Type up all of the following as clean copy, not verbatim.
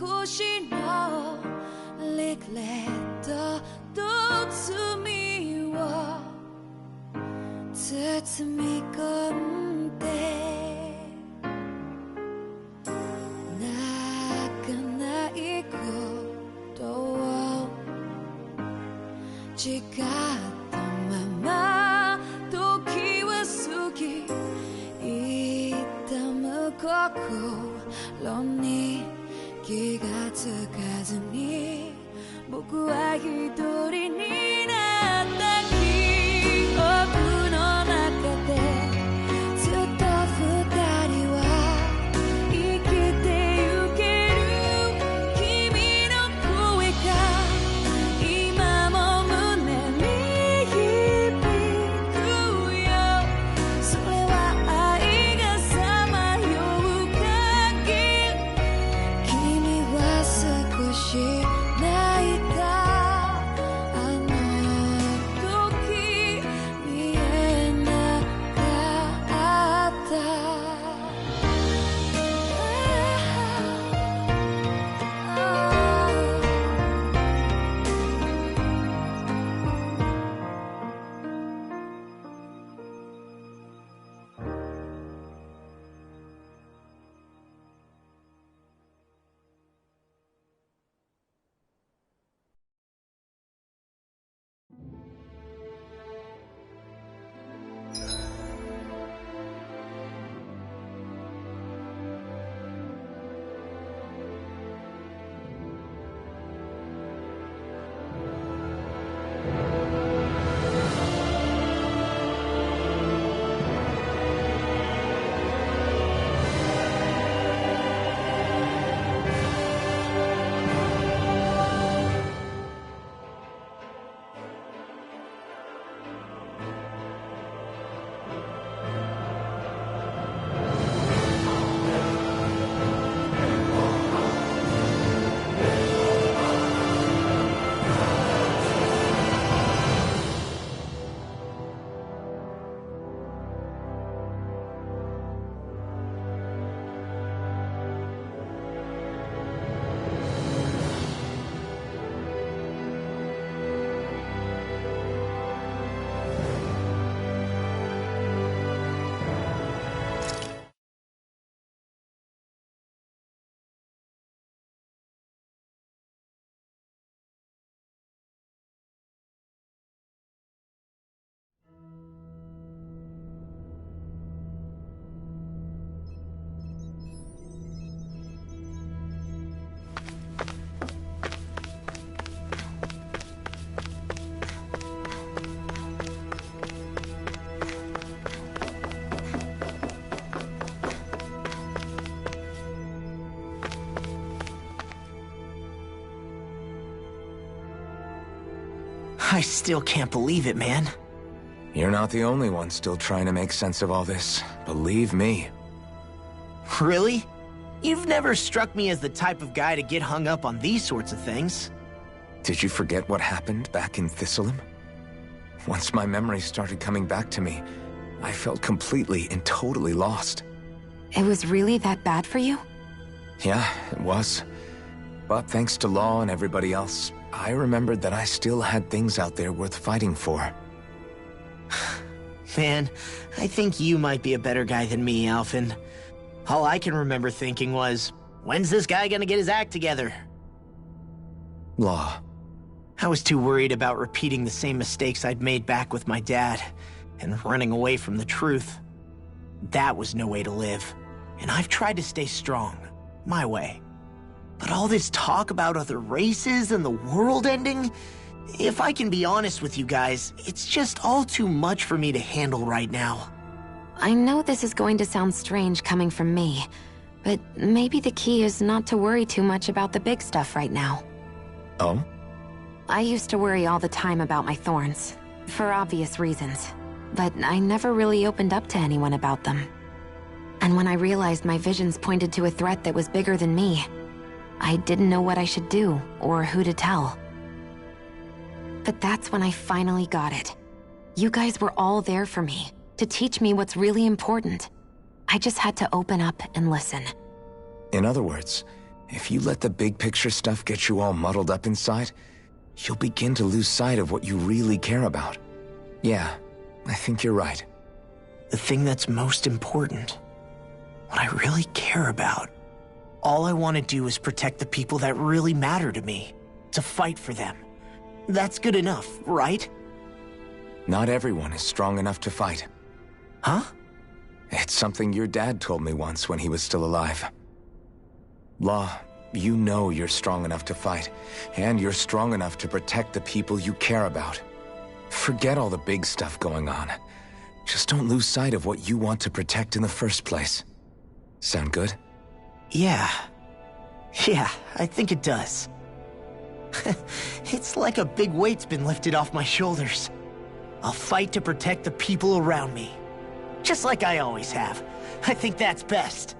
少しのリグレットと罪を包み込んで泣かないことを誓ったまま時は過ぎ痛む心に気がつかずに僕は一人になった記憶の中でずっと二人は生きてゆける君の声が今も胸に響くよそれは愛がさまよう限り君は少し泣いたあの時見えなかったI still can't believe it, man. You're not the only one still trying to make sense of all this. Believe me. Really? You've never struck me as the type of guy to get hung up on these sorts of things. Did you forget what happened back in Thistleum? Once my memories started coming back to me, I felt completely and totally lost. It was really that bad for you? Yeah, it was. But thanks to Law and everybody else, I remembered that I still had things out there worth fighting for. Man, I think you might be a better guy than me, Alphen. All I can remember thinking was, when's this guy gonna get his act together? Law. I was too worried about repeating the same mistakes I'd made back with my dad, and running away from the truth. That was no way to live, and I've tried to stay strong, my way. But all this talk about other races and the world ending, if I can be honest with you guys, it's just all too much for me to handle right now. I know this is going to sound strange coming from me, but maybe the key is not to worry too much about the big stuff right now. Oh? I used to worry all the time about my thorns, for obvious reasons, but I never really opened up to anyone about them. And when I realized my visions pointed to a threat that was bigger than me, I didn't know what I should do or who to tell. But that's when I finally got it. You guys were all there for me, to teach me what's really important. I just had to open up and listen. In other words, If you let the big picture stuff get you all muddled up inside, you'll begin to lose sight of what you really care about. Yeah, I think you're right. The thing that's most important, what I really care about. All I want to do is protect the people that really matter to me, to fight for them. That's good enough, right? Not everyone is strong enough to fight. Huh? It's something your dad told me once when he was still alive. Law, you know you're strong enough to fight, and you're strong enough to protect the people you care about. Forget all the big stuff going on. Just don't lose sight of what you want to protect in the first place. Sound good? Yeah, I think it does. It's like a big weight's been lifted off my shoulders. I'll fight to protect the people around me. Just like I always have. I think that's best.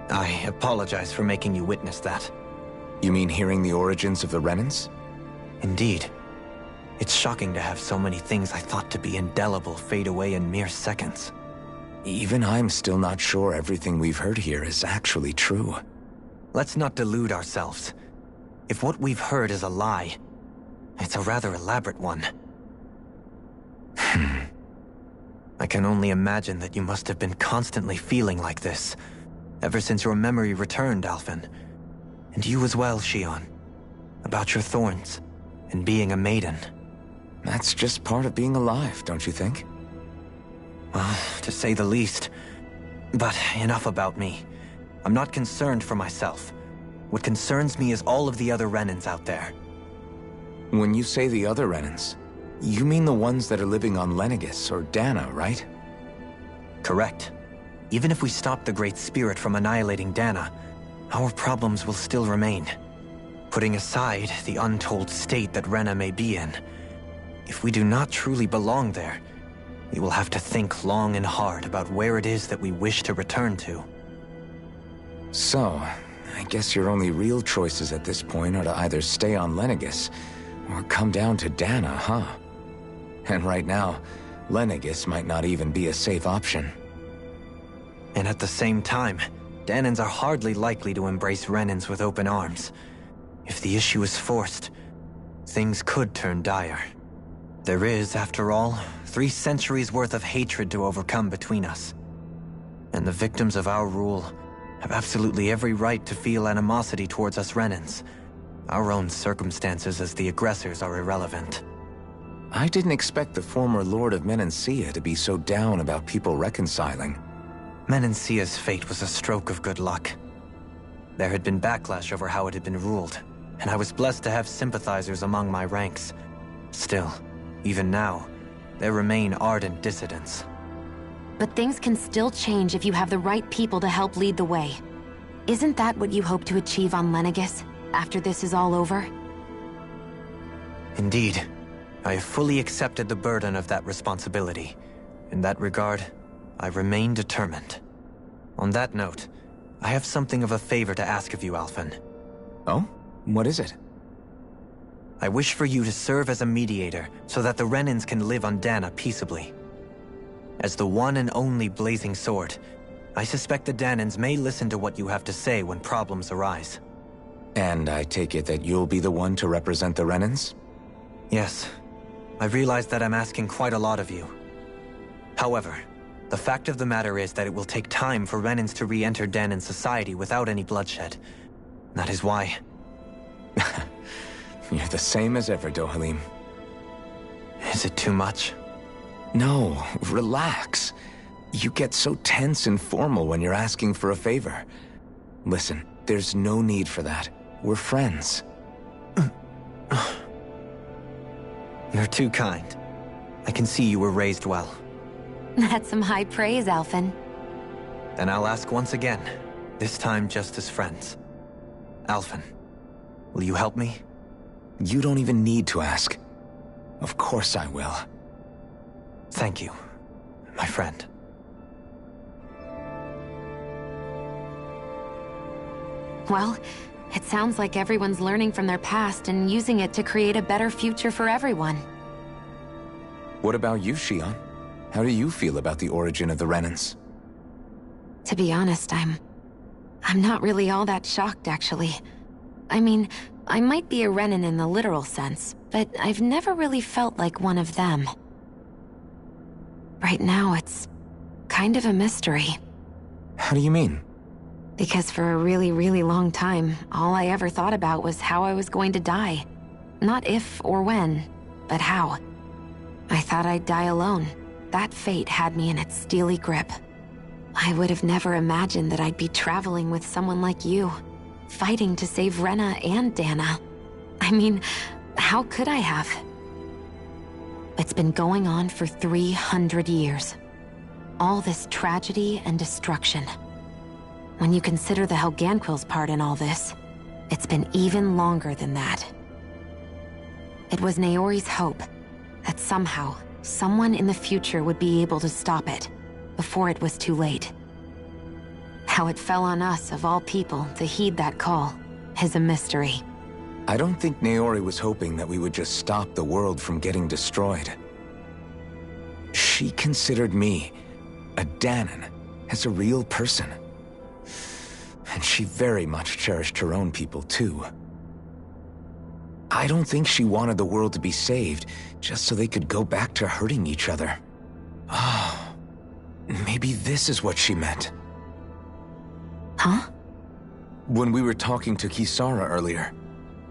I apologize for making you witness that. You mean hearing the origins of the Renans? Indeed. It's shocking to have so many things I thought to be indelible fade away in mere seconds. Even I'm still not sure everything we've heard here is actually true. Let's not delude ourselves. If what we've heard is a lie, it's a rather elaborate one. I can only imagine that you must have been constantly feeling like this, ever since your memory returned, Alphen. And you as well, Shion. About your thorns, and being a maiden. That's just part of being alive, don't you think? Well, to say the least. But enough about me. I'm not concerned for myself. What concerns me is all of the other Renans out there. When you say the other Renans, you mean the ones that are living on Lenegis or Dana, right? Correct. Even if we stop the Great Spirit from annihilating Dana, our problems will still remain. Putting aside the untold state that Rena may be in, if we do not truly belong there, we will have to think long and hard about where it is that we wish to return to. So, I guess your only real choices at this point are to either stay on Lenegis or come down to Dana, huh? And right now, Lenegis might not even be a safe option. And at the same time, Danans are hardly likely to embrace Renans with open arms. If the issue is forced, things could turn dire. There is, after all, 3 centuries worth of hatred to overcome between us. And the victims of our rule have absolutely every right to feel animosity towards us Renans. Our own circumstances as the aggressors are irrelevant. I didn't expect the former Lord of Menancia to be so down about people reconciling. Menancia's fate was a stroke of good luck. There had been backlash over how it had been ruled, and I was blessed to have sympathizers among my ranks. Still, even now, there remain ardent dissidents. But things can still change if you have the right people to help lead the way. Isn't that what you hope to achieve on Lenegis, after this is all over? Indeed. I have fully accepted the burden of that responsibility. In that regard, I remain determined. On that note, I have something of a favor to ask of you, Alphen. Oh? What is it? I wish for you to serve as a mediator so that the Renans can live on Dana peaceably. As the one and only Blazing Sword, I suspect the Danans may listen to what you have to say when problems arise. And I take it that you'll be the one to represent the Renans? Yes. I realize that I'm asking quite a lot of you. However, the fact of the matter is that it will take time for Renans to re-enter Danan society without any bloodshed. That is why... You're the same as ever, Dohalim. Is it too much? No, relax. You get so tense and formal when you're asking for a favor. Listen, there's no need for that. We're friends. You're too kind. I can see you were raised well. That's some high praise, Alphen. Then I'll ask once again, this time just as friends. Alphen, will you help me? You don't even need to ask. Of course I will. Thank you, my friend. Well, It sounds like everyone's learning from their past and using it to create a better future for everyone. What about you, Shion? How do you feel about the origin of the Renans? To be honest, I'm not really all that shocked, actually. I mean, I might be a Renan in the literal sense, but I've never really felt like one of them. Right now, it's kind of a mystery. How do you mean? Because for a really, really long time, all I ever thought about was how I was going to die. Not if or when, but how. I thought I'd die alone. That fate had me in its steely grip. I would have never imagined that I'd be traveling with someone like you, fighting to save Rena and Dana. I mean, how could I have? It's been going on for 300 years. All this tragedy and destruction. When you consider the Helganquil's part in all this, it's been even longer than that. It was Naori's hope that somehow, someone in the future would be able to stop it, before it was too late. How it fell on us, of all people, to heed that call, is a mystery. I don't think Naori was hoping that we would just stop the world from getting destroyed. She considered me, a Danan, as a real person. And she very much cherished her own people, too. I don't think she wanted the world to be saved, just so they could go back to hurting each other. Oh, maybe this is what she meant. Huh? When we were talking to Kisara earlier,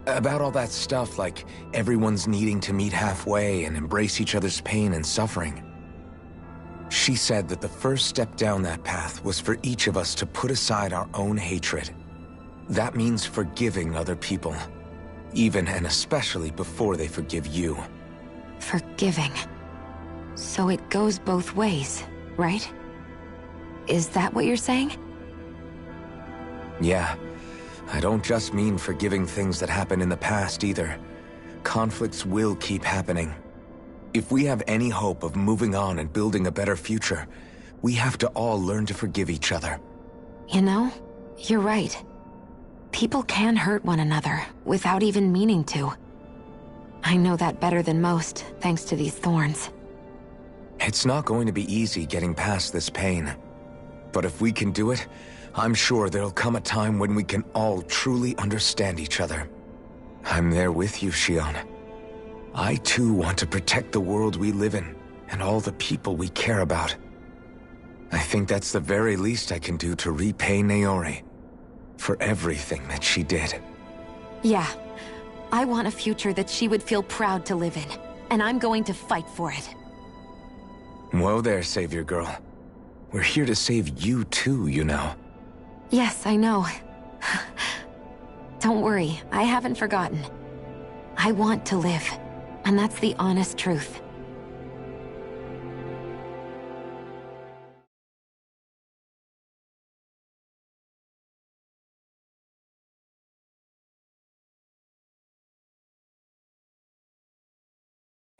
about all that stuff like everyone's needing to meet halfway and embrace each other's pain and suffering. She said that the first step down that path was for each of us to put aside our own hatred. That means forgiving other people, even and especially before they forgive you. Forgiving. So it goes both ways, right? Is that what you're saying? Yeah. I don't just mean forgiving things that happened in the past either. Conflicts will keep happening. If we have any hope of moving on and building a better future, we have to all learn to forgive each other. You know, you're right. People can hurt one another without even meaning to. I know that better than most, thanks to these thorns. It's not going to be easy getting past this pain. But if we can do it, I'm sure there'll come a time when we can all truly understand each other. I'm there with you, Shion. I too want to protect the world we live in, and all the people we care about. I think that's the very least I can do to repay Naori for everything that she did. Yeah. I want a future that she would feel proud to live in, and I'm going to fight for it. Whoa there, Savior Girl. We're here to save you too, you know. Yes, I know. Don't worry, I haven't forgotten. I want to live, and that's the honest truth.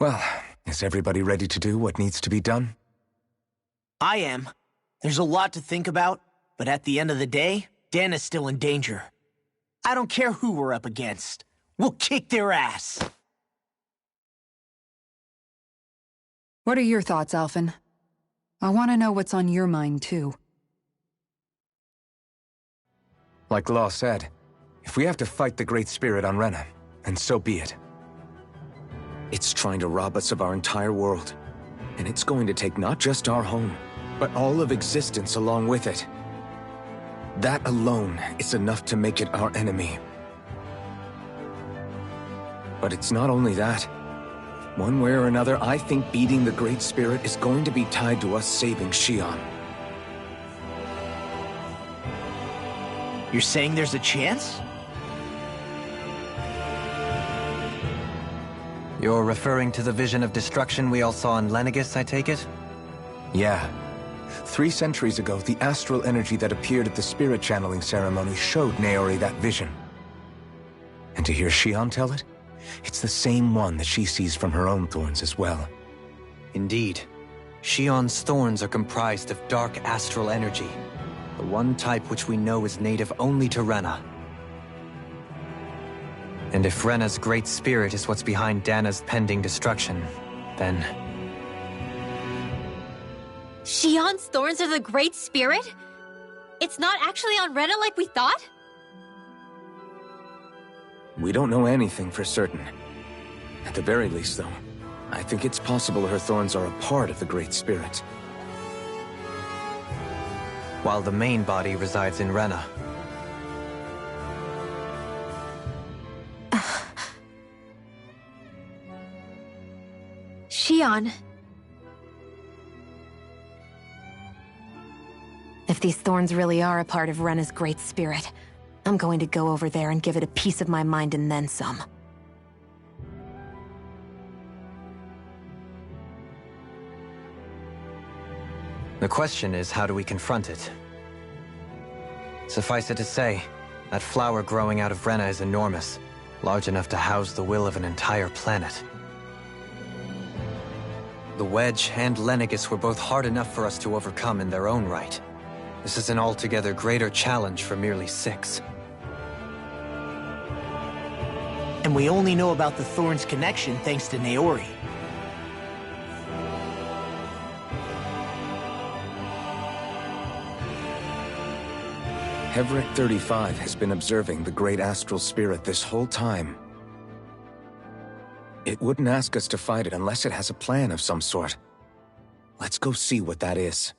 Well, is everybody ready to do what needs to be done? I am. There's a lot to think about, but at the end of the day, Dan is still in danger. I don't care who we're up against. We'll kick their ass. What are your thoughts, Alphen? I want to know what's on your mind, too. Like Law said, if we have to fight the Great Spirit on Rena, then so be it. It's trying to rob us of our entire world, and it's going to take not just our home, but all of existence along with it. That alone is enough to make it our enemy. But it's not only that. One way or another, I think beating the Great Spirit is going to be tied to us saving Shion. You're saying there's a chance? You're referring to the vision of destruction we all saw in Lenegis, I take it? Yeah. 3 centuries ago, the astral energy that appeared at the spirit channeling ceremony showed Naori that vision. And to hear Shion tell it, it's the same one that she sees from her own thorns as well. Indeed. Shion's thorns are comprised of dark astral energy, the one type which we know is native only to Rena. And if Rena's great spirit is what's behind Dana's pending destruction, then... Shion's thorns are the Great Spirit? It's not actually on Rena like we thought? We don't know anything for certain. At the very least, though, I think it's possible her thorns are a part of the Great Spirit. While the main body resides in Rena. Shion. If these thorns really are a part of Rena's great spirit, I'm going to go over there and give it a piece of my mind and then some. The question is, how do we confront it? Suffice it to say, that flower growing out of Rena is enormous, large enough to house the will of an entire planet. The Wedge and Lenegis were both hard enough for us to overcome in their own right. This is an altogether greater challenge for merely 6. And we only know about the Thorns' connection thanks to Naori. Hevric 35 has been observing the Great Astral Spirit this whole time. It wouldn't ask us to fight it unless it has a plan of some sort. Let's go see what that is.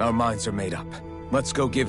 Our minds are made up. Let's go give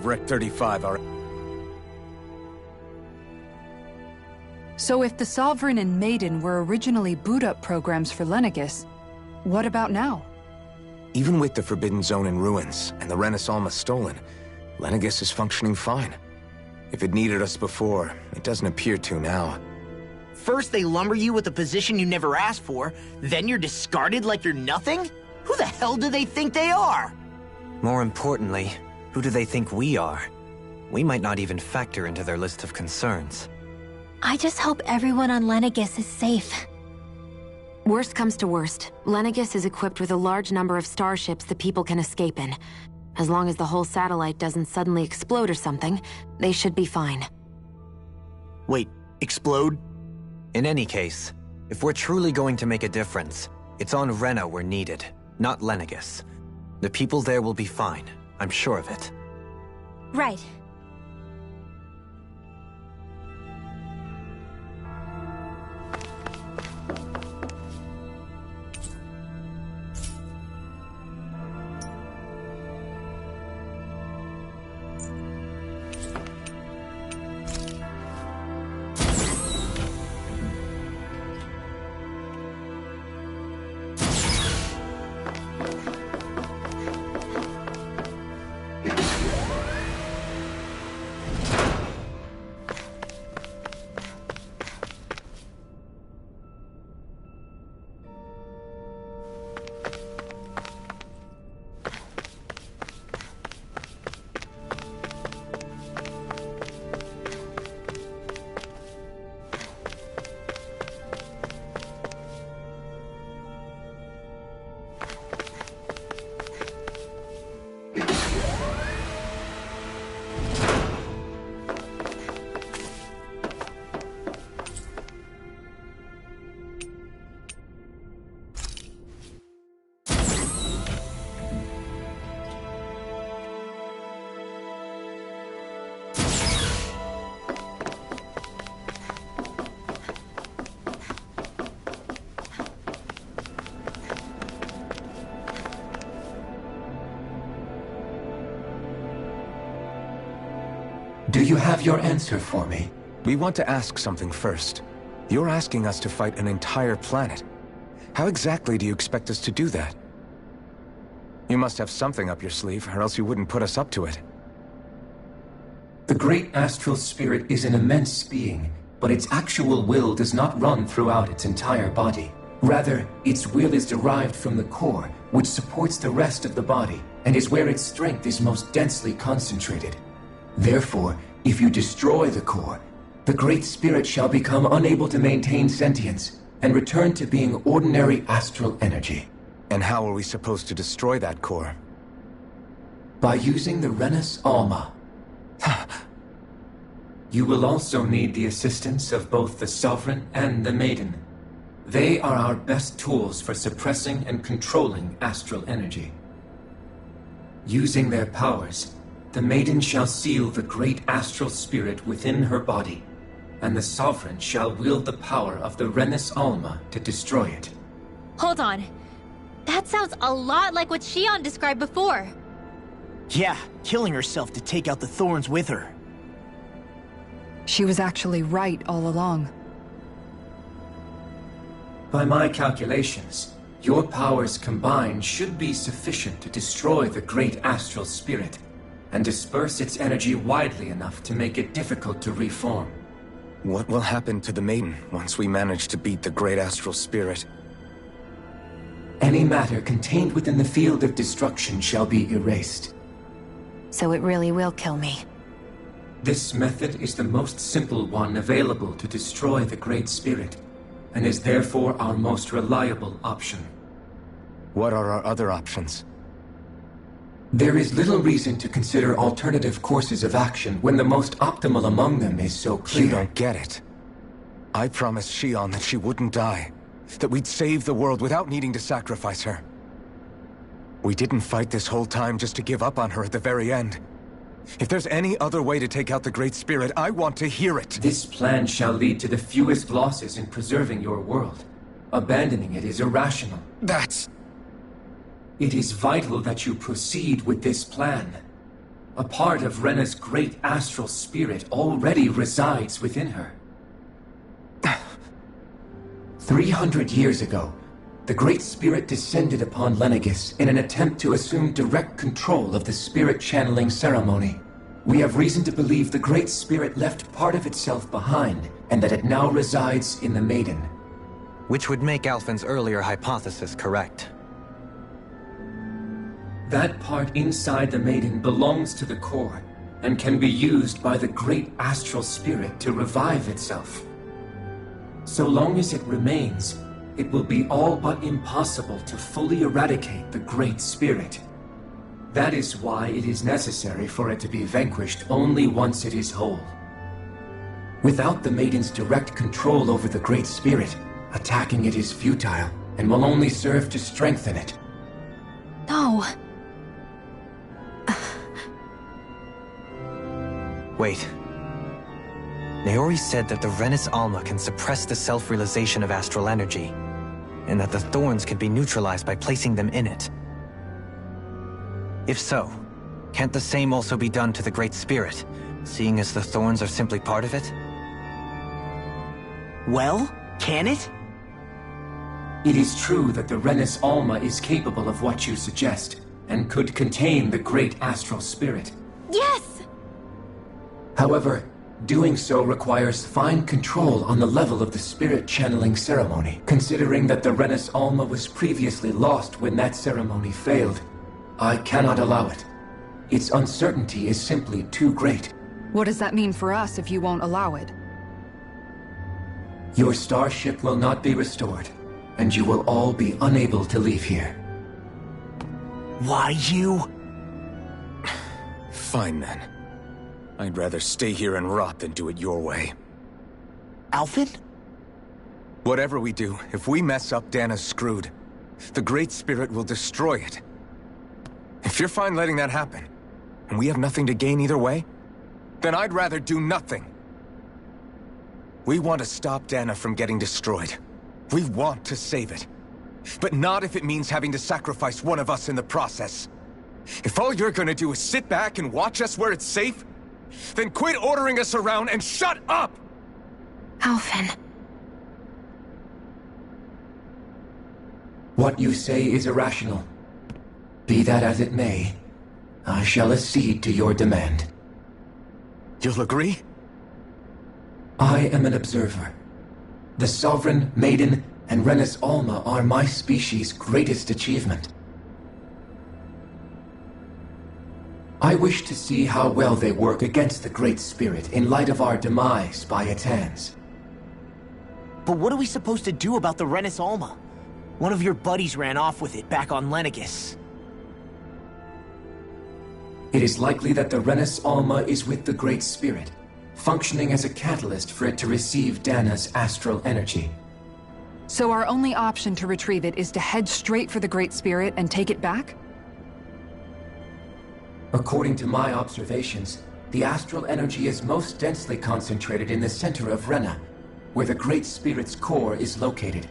Rec 35 are... So if the Sovereign and Maiden were originally boot-up programs for Lenegus, what about now? Even with the Forbidden Zone in ruins and the Renis Alma stolen, Lenegus is functioning fine. If it needed us before, it doesn't appear to now. First they lumber you with a position you never asked for, then you're discarded like you're nothing? Who the hell do they think they are? More importantly, who do they think we are? We might not even factor into their list of concerns. I just hope everyone on Lenegus is safe. Worst comes to worst, Lenegus is equipped with a large number of starships that people can escape in. As long as the whole satellite doesn't suddenly explode or something, they should be fine. Wait, explode? In any case, if we're truly going to make a difference, it's on Rena we're needed, not Lenegus. The people there will be fine, I'm sure of it. Right. Do you have your answer for me? We want to ask something first. You're asking us to fight an entire planet. How exactly do you expect us to do that? You must have something up your sleeve, or else you wouldn't put us up to it. The great astral spirit is an immense being, but its actual will does not run throughout its entire body. Rather, its will is derived from the core, which supports the rest of the body, and is where its strength is most densely concentrated. Therefore, if you destroy the core, the Great Spirit shall become unable to maintain sentience and return to being ordinary astral energy. And how are we supposed to destroy that core? By using the Renis Alma. You will also need the assistance of both the Sovereign and the Maiden. They are our best tools for suppressing and controlling astral energy. Using their powers, the Maiden shall seal the great astral spirit within her body, and the Sovereign shall wield the power of the Renis Alma to destroy it. Hold on. That sounds a lot like what Shion described before. Yeah, killing herself to take out the thorns with her. She was actually right all along. By my calculations, your powers combined should be sufficient to destroy the great astral spirit and disperse its energy widely enough to make it difficult to reform. What will happen to the Maiden once we manage to beat the great astral spirit? Any matter contained within the field of destruction shall be erased. So it really will kill me. This method is the most simple one available to destroy the Great Spirit, and is therefore our most reliable option. What are our other options? There is little reason to consider alternative courses of action when the most optimal among them is so clear. You don't get it. I promised Shion that she wouldn't die, that we'd save the world without needing to sacrifice her. We didn't fight this whole time just to give up on her at the very end. If there's any other way to take out the Great Spirit, I want to hear it. This plan shall lead to the fewest losses in preserving your world. Abandoning it is irrational. That's... It is vital that you proceed with this plan. A part of Rena's great astral spirit already resides within her. 300 years ago, the Great Spirit descended upon Lenegis in an attempt to assume direct control of the spirit channeling ceremony. We have reason to believe the Great Spirit left part of itself behind, and that it now resides in the Maiden. Which would make Alphen's earlier hypothesis correct. That part inside the Maiden belongs to the core, and can be used by the Great Astral Spirit to revive itself. So long as it remains, it will be all but impossible to fully eradicate the Great Spirit. That is why it is necessary for it to be vanquished only once it is whole. Without the Maiden's direct control over the Great Spirit, attacking it is futile, and will only serve to strengthen it. No. Wait. Naori said that the Renis Alma can suppress the self-realization of astral energy, and that the thorns can be neutralized by placing them in it. If so, can't the same also be done to the Great Spirit, seeing as the thorns are simply part of it? Well, can it? It is true that the Renis Alma is capable of what you suggest, and could contain the Great Astral Spirit. Yes! However, doing so requires fine control on the level of the spirit channeling ceremony. Considering that the Renis Alma was previously lost when that ceremony failed, I cannot allow it. Its uncertainty is simply too great. What does that mean for us if you won't allow it? Your starship will not be restored, and you will all be unable to leave here. Why you? Fine then. I'd rather stay here and rot than do it your way. Alphen? Whatever we do, if we mess up, Dana's screwed. The Great Spirit will destroy it. If you're fine letting that happen, and we have nothing to gain either way, then I'd rather do nothing. We want to stop Dana from getting destroyed. We want to save it. But not if it means having to sacrifice one of us in the process. If all you're gonna do is sit back and watch us where it's safe, then quit ordering us around and shut up! Alphen. What you say is irrational. Be that as it may, I shall accede to your demand. You'll agree? I am an observer. The Sovereign, Maiden, and Renis Alma are my species' greatest achievement. I wish to see how well they work against the Great Spirit in light of our demise by its hands. But what are we supposed to do about the Renis Alma? One of your buddies ran off with it back on Lenegis. It is likely that the Renis Alma is with the Great Spirit, functioning as a catalyst for it to receive Dana's astral energy. So our only option to retrieve it is to head straight for the Great Spirit and take it back? According to my observations, the astral energy is most densely concentrated in the center of Rena, where the Great Spirit's core is located.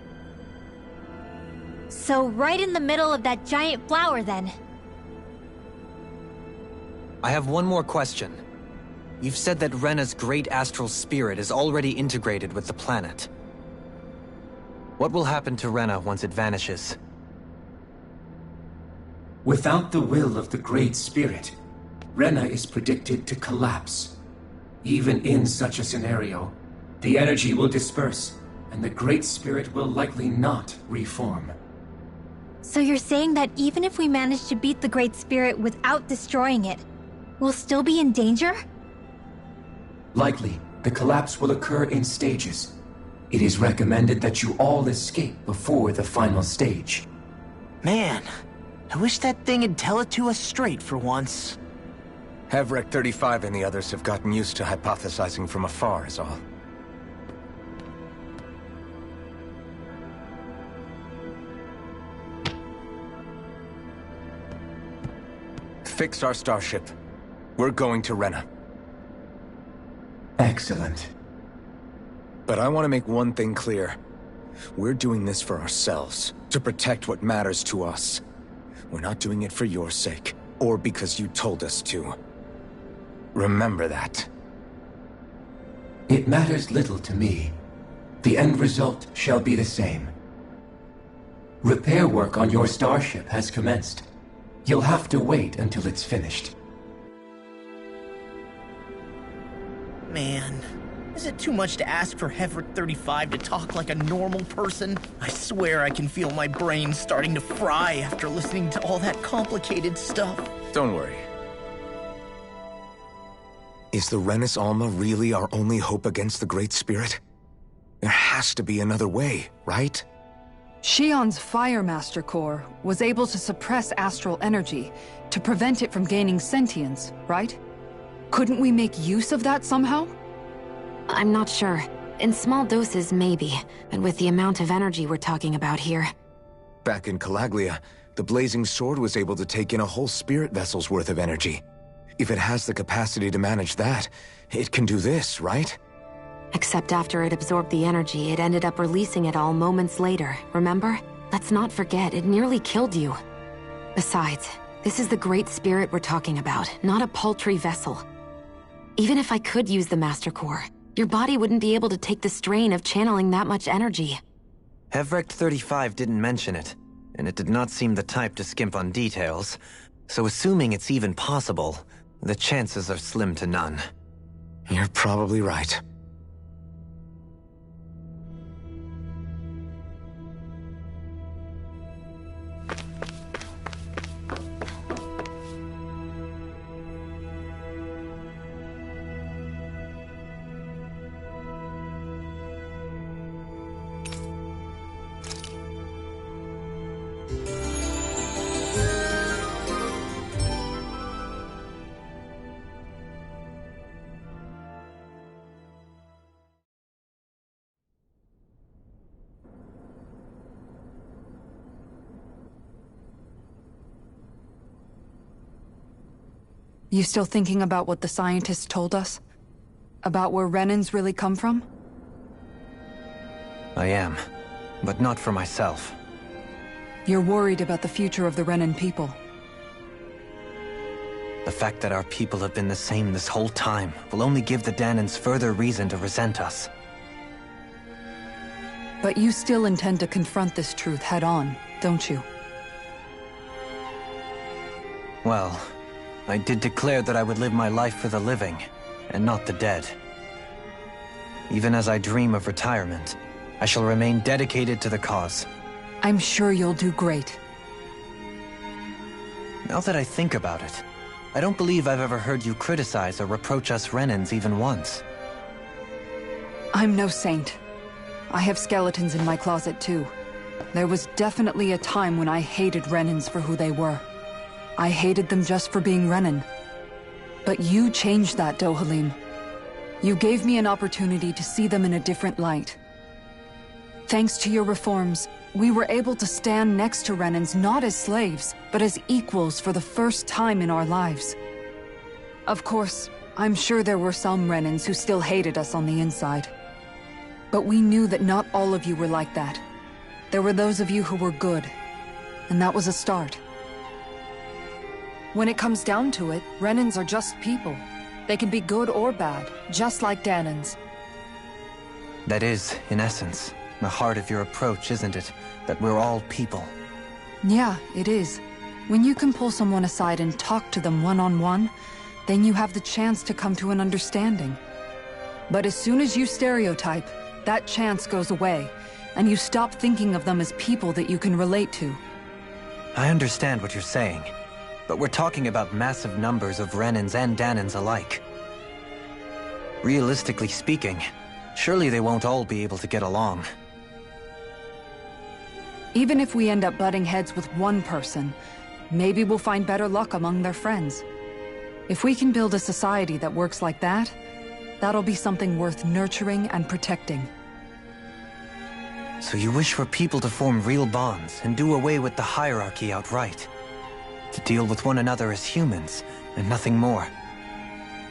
So right in the middle of that giant flower, then. I have one more question. You've said that Rena's great astral spirit is already integrated with the planet. What will happen to Rena once it vanishes? Without the will of the Great Spirit, Rena is predicted to collapse. Even in such a scenario, the energy will disperse, and the Great Spirit will likely not reform. So you're saying that even if we manage to beat the Great Spirit without destroying it, we'll still be in danger? Likely, the collapse will occur in stages. It is recommended that you all escape before the final stage. Man, I wish that thing would tell it to us straight for once. Havrek 35 and the others have gotten used to hypothesizing from afar, is all. Fix our starship. We're going to Rena. Excellent. But I want to make one thing clear. We're doing this for ourselves, to protect what matters to us. We're not doing it for your sake, or because you told us to. Remember that. It matters little to me. The end result shall be the same. Repair work on your starship has commenced. You'll have to wait until it's finished. Man, is it too much to ask for Hevrick 35 to talk like a normal person? I swear I can feel my brain starting to fry after listening to all that complicated stuff. Don't worry. Is the Renus Alma really our only hope against the Great Spirit? There has to be another way, right? Shion's Fire Master Core was able to suppress astral energy to prevent it from gaining sentience, right? Couldn't we make use of that somehow? I'm not sure. In small doses, maybe, but with the amount of energy we're talking about here. Back in Calaglia, the Blazing Sword was able to take in a whole spirit vessel's worth of energy. If it has the capacity to manage that, it can do this, right? Except after it absorbed the energy, it ended up releasing it all moments later, remember? Let's not forget, it nearly killed you. Besides, this is the Great Spirit we're talking about, not a paltry vessel. Even if I could use the Master Core, your body wouldn't be able to take the strain of channeling that much energy. Hevrick 35 didn't mention it, and it did not seem the type to skimp on details, so assuming it's even possible, the chances are slim to none. You're probably right. You still thinking about what the scientists told us? About where Renans really come from? I am, but not for myself. You're worried about the future of the Renan people. The fact that our people have been the same this whole time will only give the Danans further reason to resent us. But you still intend to confront this truth head-on, don't you? Well, I did declare that I would live my life for the living, and not the dead. Even as I dream of retirement, I shall remain dedicated to the cause. I'm sure you'll do great. Now that I think about it, I don't believe I've ever heard you criticize or reproach us Renans even once. I'm no saint. I have skeletons in my closet too. There was definitely a time when I hated Renans for who they were. I hated them just for being Renan. But you changed that, Dohalim. You gave me an opportunity to see them in a different light. Thanks to your reforms, we were able to stand next to Renans not as slaves, but as equals for the first time in our lives. Of course, I'm sure there were some Renans who still hated us on the inside. But we knew that not all of you were like that. There were those of you who were good, and that was a start. When it comes down to it, Renans are just people. They can be good or bad, just like Danans. That is, in essence, the heart of your approach, isn't it? That we're all people. Yeah, it is. When you can pull someone aside and talk to them one-on-one, then you have the chance to come to an understanding. But as soon as you stereotype, that chance goes away, and you stop thinking of them as people that you can relate to. I understand what you're saying, but we're talking about massive numbers of Renans and Danans alike. Realistically speaking, surely they won't all be able to get along. Even if we end up butting heads with one person, maybe we'll find better luck among their friends. If we can build a society that works like that, that'll be something worth nurturing and protecting. So you wish for people to form real bonds and do away with the hierarchy outright? To deal with one another as humans, and nothing more?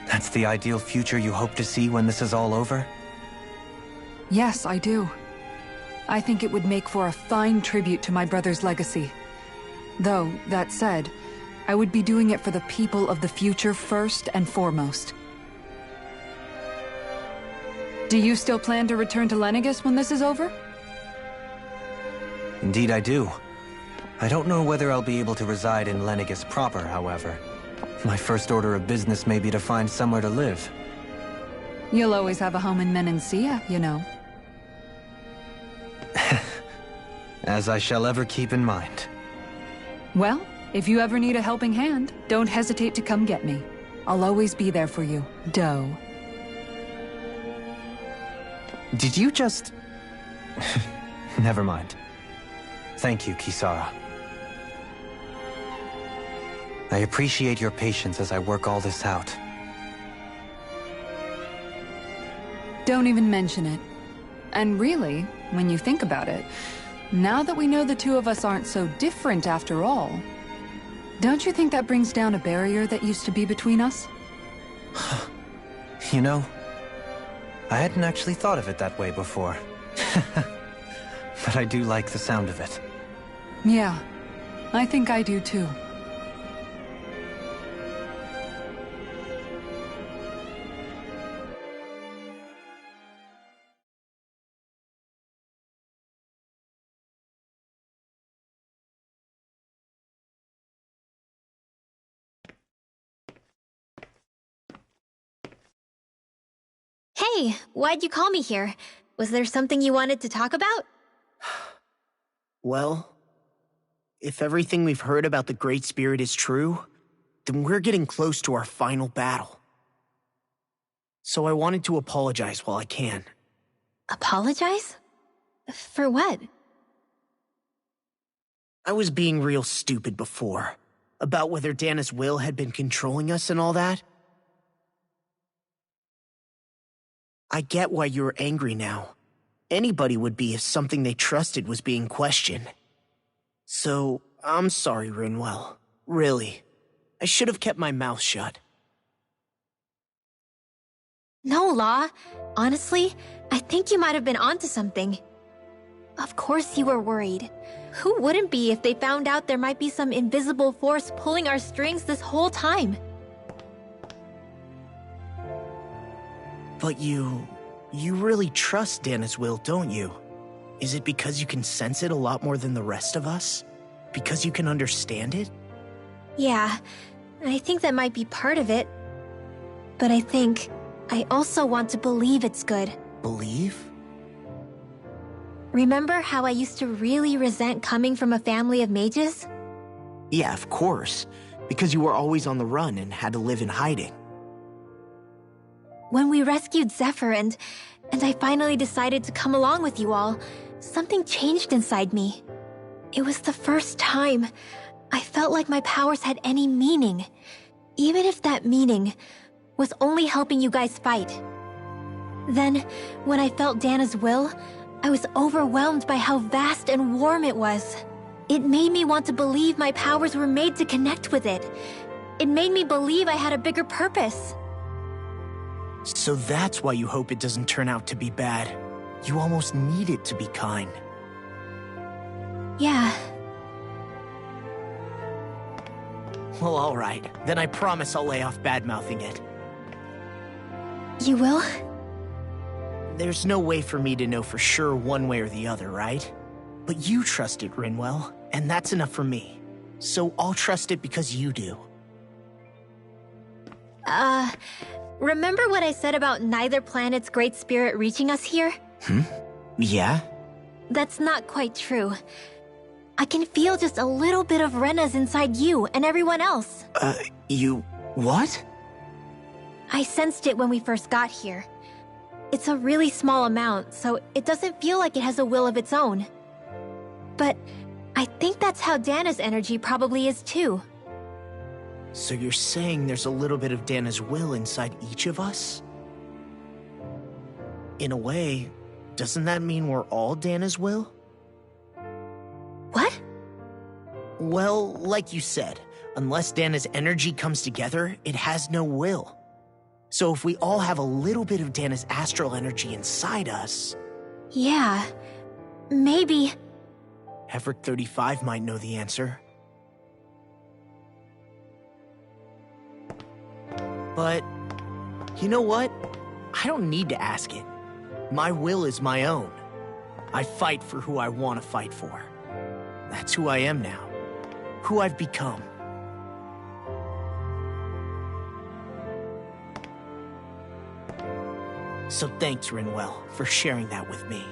That's the ideal future you hope to see when this is all over? Yes, I do. I think it would make for a fine tribute to my brother's legacy. Though, that said, I would be doing it for the people of the future first and foremost. Do you still plan to return to Lenegis when this is over? Indeed I do. I don't know whether I'll be able to reside in Lenegis proper, however. My first order of business may be to find somewhere to live. You'll always have a home in Menancia, you know. As I shall ever keep in mind. Well, if you ever need a helping hand, don't hesitate to come get me. I'll always be there for you, Doe. Did you just... Never mind. Thank you, Kisara. I appreciate your patience as I work all this out. Don't even mention it. And really, when you think about it, now that we know the two of us aren't so different after all, don't you think that brings down a barrier that used to be between us? You know, I hadn't actually thought of it that way before. But I do like the sound of it. Yeah, I think I do too. Hey, why'd you call me here? Was there something you wanted to talk about? Well, if everything we've heard about the Great Spirit is true, then we're getting close to our final battle. So I wanted to apologize while I can. Apologize? For what? I was being real stupid before, about whether Dana's will had been controlling us and all that. I get why you're angry now. Anybody would be if something they trusted was being questioned. So, I'm sorry, Rinwell. Really. I should have kept my mouth shut. No, Law. Honestly, I think you might have been onto something. Of course you were worried. Who wouldn't be if they found out there might be some invisible force pulling our strings this whole time? But you really trust Dana's will, don't you? Is it because you can sense it a lot more than the rest of us? Because you can understand it? Yeah, I think that might be part of it. But I think I also want to believe it's good. Believe? Remember how I used to really resent coming from a family of mages? Yeah, of course. Because you were always on the run and had to live in hiding. When we rescued Zephyr and I finally decided to come along with you all, something changed inside me. It was the first time I felt like my powers had any meaning, even if that meaning was only helping you guys fight. Then, when I felt Dana's will, I was overwhelmed by how vast and warm it was. It made me want to believe my powers were made to connect with it. It made me believe I had a bigger purpose. So that's why you hope it doesn't turn out to be bad. You almost need it to be kind. Yeah. Well, alright. Then I promise I'll lay off bad-mouthing it. You will? There's no way for me to know for sure one way or the other, right? But you trust it, Rinwell, and that's enough for me. So I'll trust it because you do. Remember what I said about neither planet's great spirit reaching us here? Yeah? That's not quite true. I can feel just a little bit of Rena's inside you and everyone else. You... what? I sensed it when we first got here. It's a really small amount, so it doesn't feel like it has a will of its own. But I think that's how Dana's energy probably is too. So you're saying there's a little bit of Dana's will inside each of us? In a way, doesn't that mean we're all Dana's will? What? Well, like you said, unless Dana's energy comes together, it has no will. So if we all have a little bit of Dana's astral energy inside us... Yeah, maybe... Hefric 35 might know the answer. But, you know what? I don't need to ask it. My will is my own. I fight for who I want to fight for. That's who I am now. Who I've become. So thanks, Rinwell, for sharing that with me.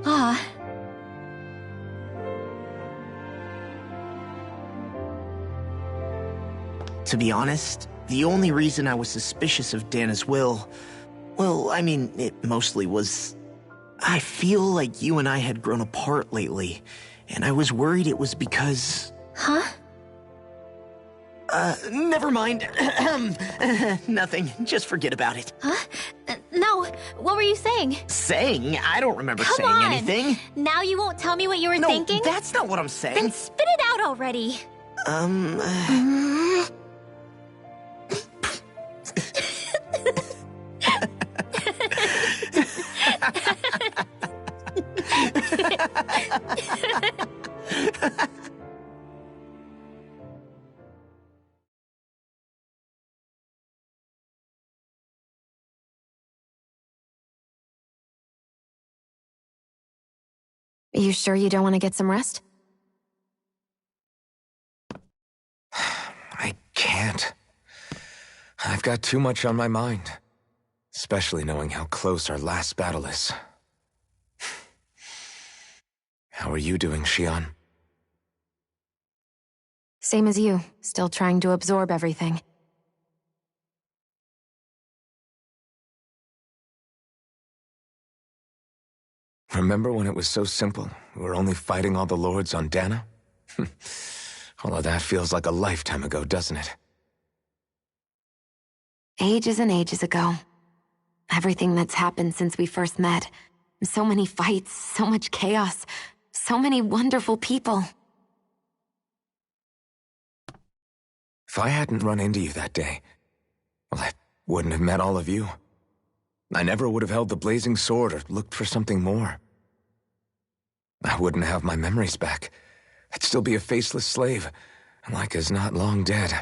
Ah. To be honest, the only reason I was suspicious of Dana's will, well, I mean, it mostly was... I feel like you and I had grown apart lately, and I was worried it was because... Huh? Never mind. Nothing. Just forget about it. Huh? No, what were you saying? Saying? I don't remember Come saying on. anything. Now you won't tell me what you were No, thinking? that's not what I'm saying. Then spit it out already. You sure you don't want to get some rest? I can't. I've got too much on my mind. Especially knowing how close our last battle is. How are you doing, Xion? Same as you, still trying to absorb everything. Remember when it was so simple? We were only fighting all the lords on Dana? All of that feels like a lifetime ago, doesn't it? Ages and ages ago. Everything that's happened since we first met. So many fights, so much chaos, so many wonderful people. If I hadn't run into you that day, well, I wouldn't have met all of you. I never would have held the blazing sword or looked for something more. I wouldn't have my memories back. I'd still be a faceless slave, like as not long dead.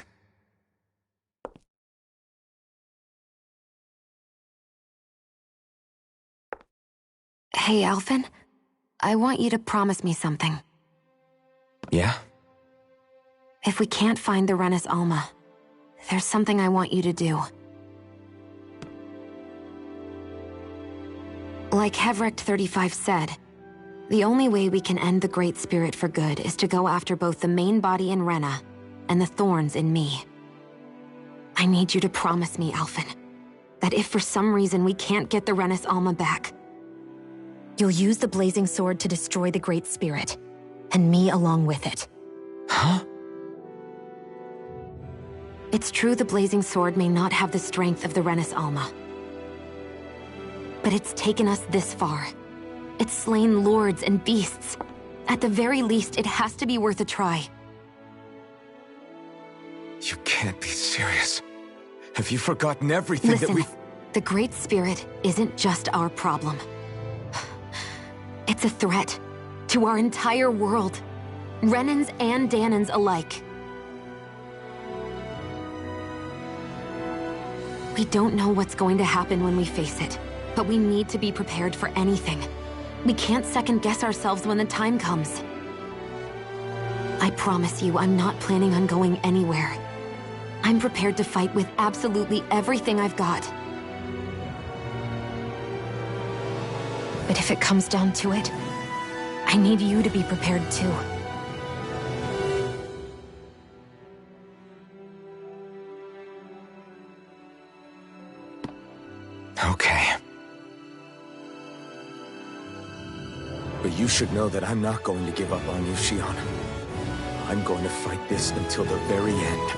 Hey, Alphen. I want you to promise me something. Yeah? If we can't find the Renis Alma, there's something I want you to do. Like Hevrect 35 said, the only way we can end the Great Spirit for good is to go after both the main body in Rena and the thorns in me. I need you to promise me, Alphen, that if for some reason we can't get the Renis Alma back, you'll use the blazing sword to destroy the Great Spirit, and me along with it. Huh? It's true the blazing sword may not have the strength of the Renis Alma. But it's taken us this far. It's slain lords and beasts. At the very least, it has to be worth a try. You can't be serious. Have you forgotten everything Listen, that we've... the Great Spirit isn't just our problem. It's a threat to our entire world. Renans and Danans alike. We don't know what's going to happen when we face it, but we need to be prepared for anything. We can't second-guess ourselves when the time comes. I promise you, I'm not planning on going anywhere. I'm prepared to fight with absolutely everything I've got. But if it comes down to it, I need you to be prepared too. Okay. But you should know that I'm not going to give up on you, Xion. I'm going to fight this until the very end.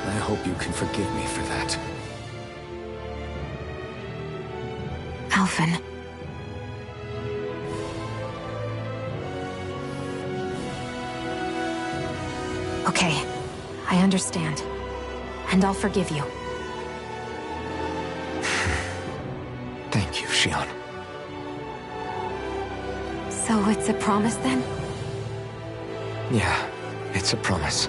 I hope you can forgive me for that. Alphen. Okay, I understand. And I'll forgive you. Thank you, Xion. So it's a promise then? Yeah, it's a promise.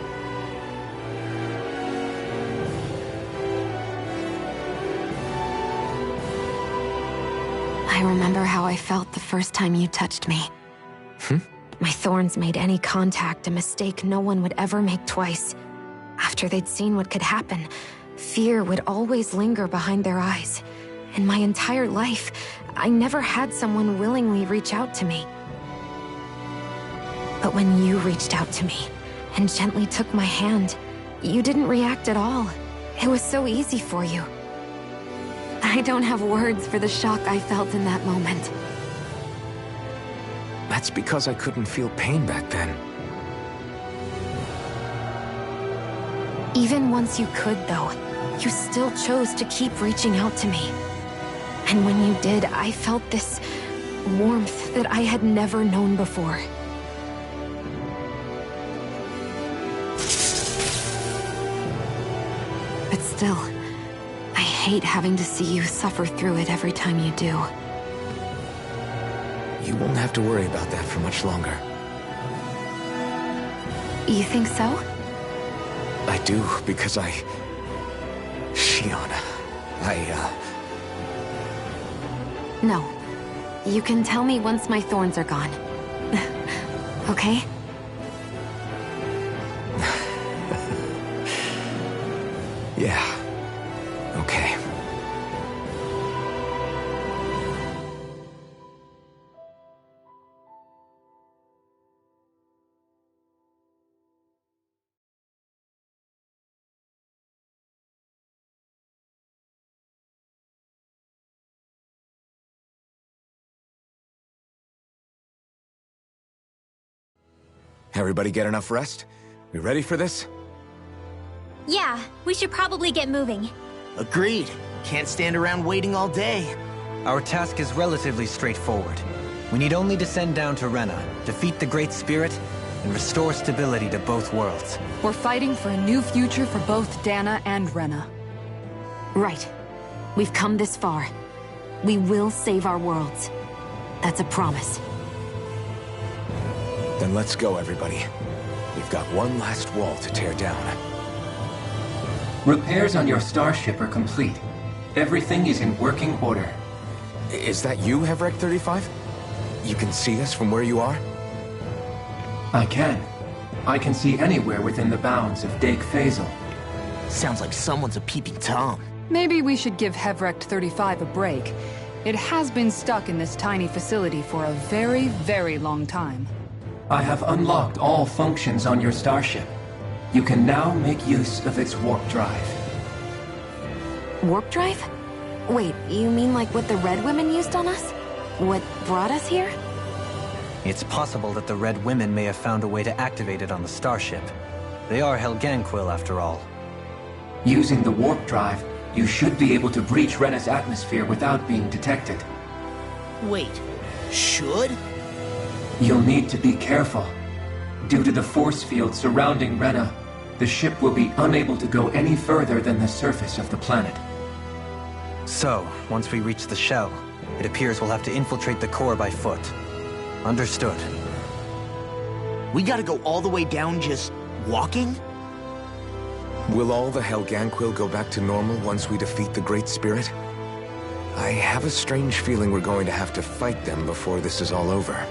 I remember how I felt the first time you touched me. My thorns made any contact a mistake no one would ever make twice. After they'd seen what could happen, fear would always linger behind their eyes. In my entire life, I never had someone willingly reach out to me. But when you reached out to me and gently took my hand, you didn't react at all. It was so easy for you. I don't have words for the shock I felt in that moment. That's because I couldn't feel pain back then. Even once you could, though, you still chose to keep reaching out to me. And when you did, I felt this warmth that I had never known before. But still, I hate having to see you suffer through it every time you do. You won't have to worry about that for much longer. You think so? I do, because Shion, No. You can tell me once my thorns are gone. Okay? Yeah. Okay. Everybody get enough rest? We ready for this? Yeah, we should probably get moving. Agreed. Can't stand around waiting all day. Our task is relatively straightforward. We need only descend down to Rena, defeat the Great Spirit, and restore stability to both worlds. We're fighting for a new future for both Dana and Rena. Right. We've come this far. We will save our worlds. That's a promise. Then let's go, everybody. We've got one last wall to tear down. Repairs on your starship are complete. Everything is in working order. Is that you, Hevrek 35? You can see us from where you are? I can. I can see anywhere within the bounds of Dake Faisal. Sounds like someone's a peeping Tom. Maybe we should give Hevrek 35 a break. It has been stuck in this tiny facility for a very, very long time. I have unlocked all functions on your starship. You can now make use of its warp drive. Warp drive? Wait, you mean like what the Red Women used on us? What brought us here? It's possible that the Red Women may have found a way to activate it on the starship. They are Helganquil, after all. Using the warp drive, you should be able to breach Rena's atmosphere without being detected. Wait, should? You'll need to be careful. Due to the force field surrounding Rena, the ship will be unable to go any further than the surface of the planet. So, once we reach the shell, it appears we'll have to infiltrate the core by foot. Understood. We gotta go all the way down just walking? Will all the Helganquil go back to normal once we defeat the Great Spirit? I have a strange feeling we're going to have to fight them before this is all over.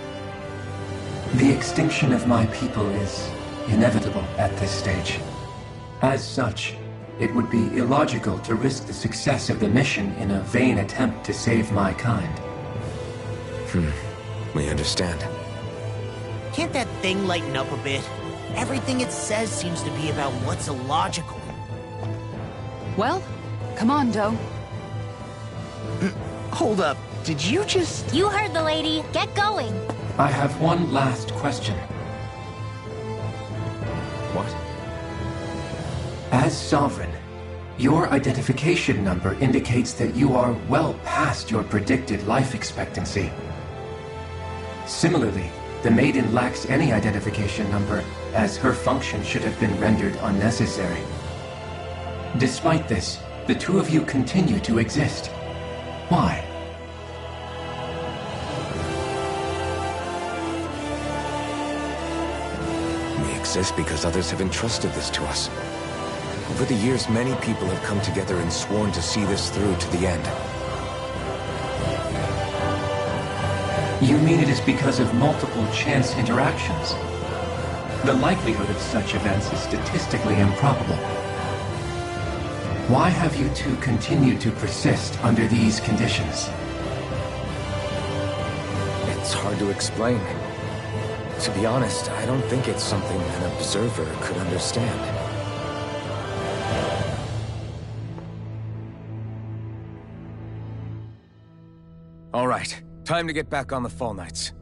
The extinction of my people is inevitable at this stage. As such, it would be illogical to risk the success of the mission in a vain attempt to save my kind. We understand. Can't that thing lighten up a bit? Everything it says seems to be about what's illogical. Well, come on, Doe. Hold up, did you just... You heard the lady. Get going. I have one last question. What? As Sovereign, your identification number indicates that you are well past your predicted life expectancy. Similarly, the Maiden lacks any identification number, as her function should have been rendered unnecessary. Despite this, the two of you continue to exist. Why? exist because others have entrusted this to us. Over the years, many people have come together and sworn to see this through to the end. You mean it is because of multiple chance interactions? The likelihood of such events is statistically improbable. Why have you two continued to persist under these conditions? It's hard to explain. To be honest, I don't think it's something an observer could understand. All right, time to get back on the Fall Knights.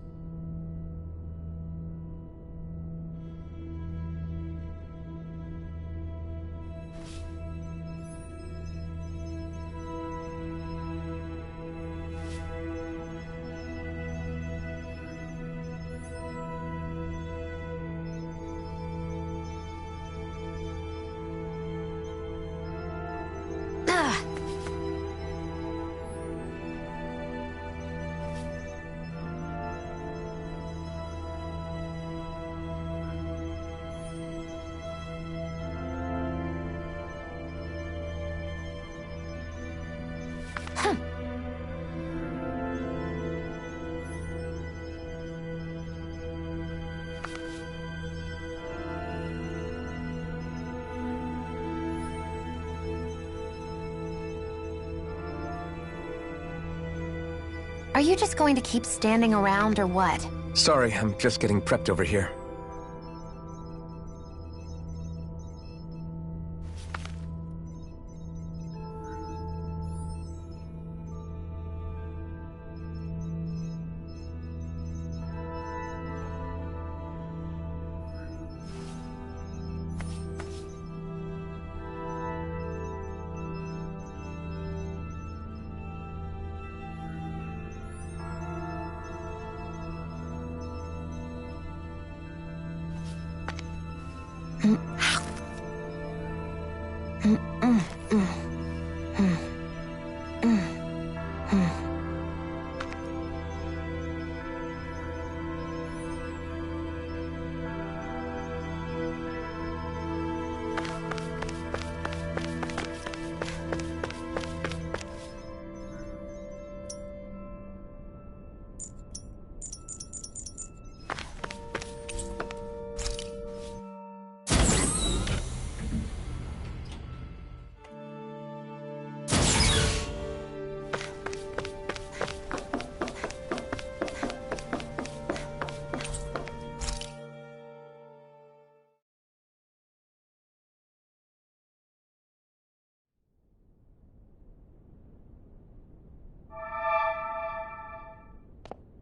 Are you just going to keep standing around or what? Sorry, I'm just getting prepped over here.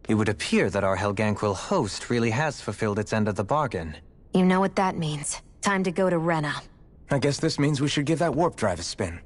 It would appear that our Helganquil host really has fulfilled its end of the bargain. You know what that means. Time to go to Rena. I guess this means we should give that warp drive a spin.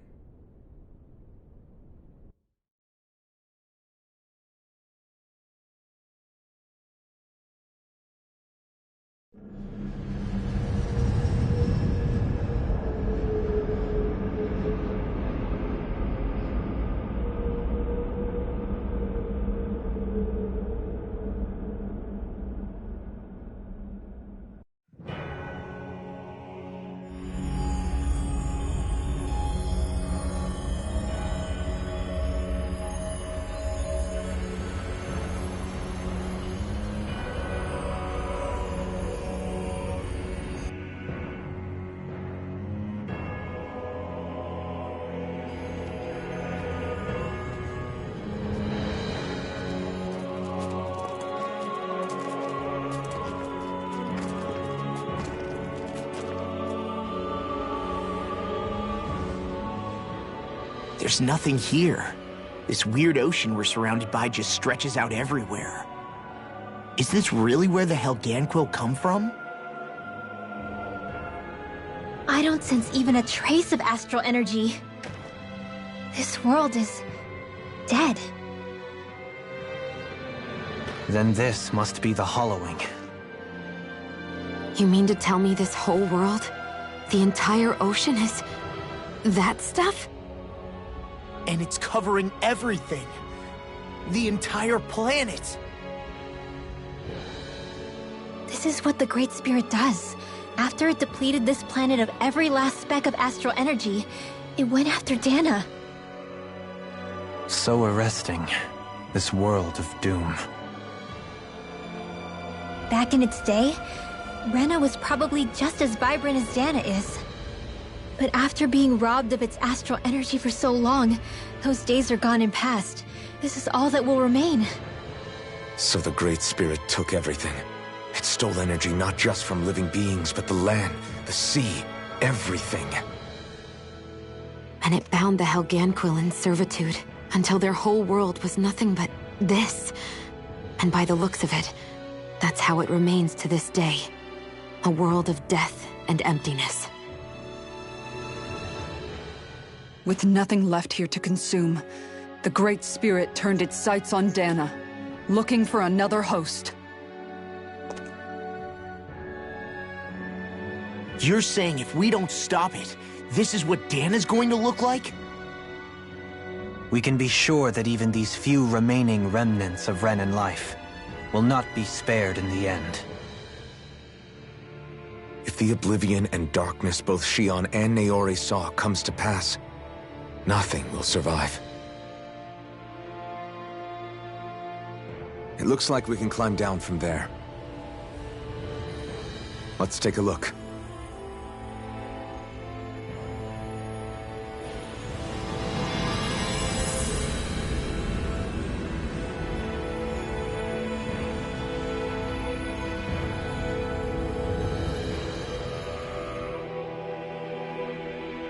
There's nothing here. This weird ocean we're surrounded by just stretches out everywhere. Is this really where the Helganquil come from? I don't sense even a trace of astral energy. This world is dead. Then this must be the Hollowing. You mean to tell me this whole world, the entire ocean is that stuff? And it's covering everything. The entire planet. This is what the Great Spirit does. After it depleted this planet of every last speck of astral energy, it went after Dana. So arresting. This world of doom. Back in its day, Rena was probably just as vibrant as Dana is. But after being robbed of its astral energy for so long, those days are gone and past. This is all that will remain. So the Great Spirit took everything. It stole energy not just from living beings, but the land, the sea, everything. And it bound the Helganquil in servitude, until their whole world was nothing but this. And by the looks of it, that's how it remains to this day. A world of death and emptiness. With nothing left here to consume, the Great Spirit turned its sights on Dana, looking for another host. You're saying if we don't stop it, this is what Dana's going to look like? We can be sure that even these few remaining remnants of Renan life will not be spared in the end. If the oblivion and darkness both Shion and Naori saw comes to pass, nothing will survive. It looks like we can climb down from there. Let's take a look.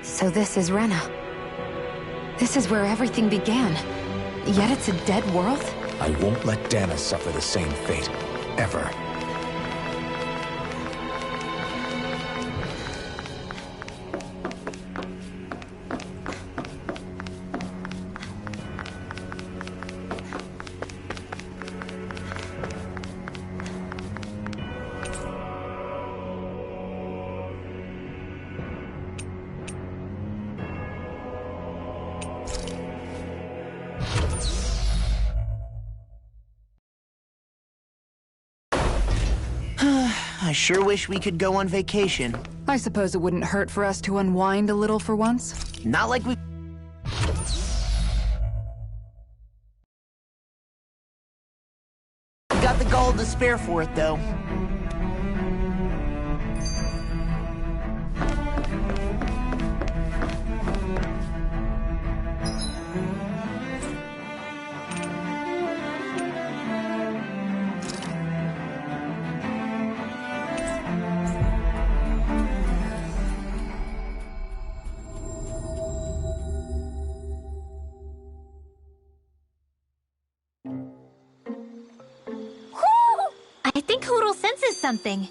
So this is Rena. This is where everything began. Yet it's a dead world? I won't let Dana suffer the same fate, ever. I sure wish we could go on vacation. I suppose it wouldn't hurt for us to unwind a little for once. Not like we... We got the gall to spare for it, though. I think Hoodle senses something.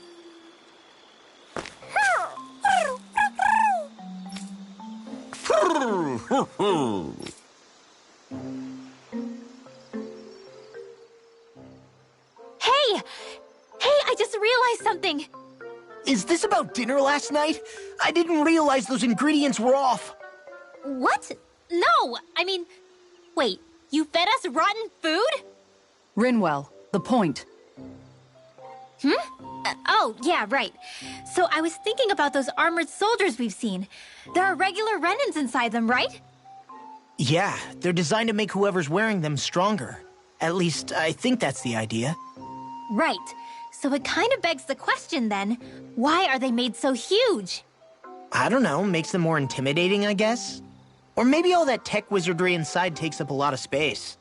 Hey! Hey, I just realized something! Is this about dinner last night? I didn't realize those ingredients were off. What? No! I mean, wait, you fed us rotten food? Rinwell, the point. Oh, yeah, right. So I was thinking about those armored soldiers we've seen. There are regular Renans inside them, right? Yeah, they're designed to make whoever's wearing them stronger. At least, I think that's the idea. Right. So it kind of begs the question then, why are they made so huge? I don't know, makes them more intimidating, I guess? Or maybe all that tech wizardry inside takes up a lot of space.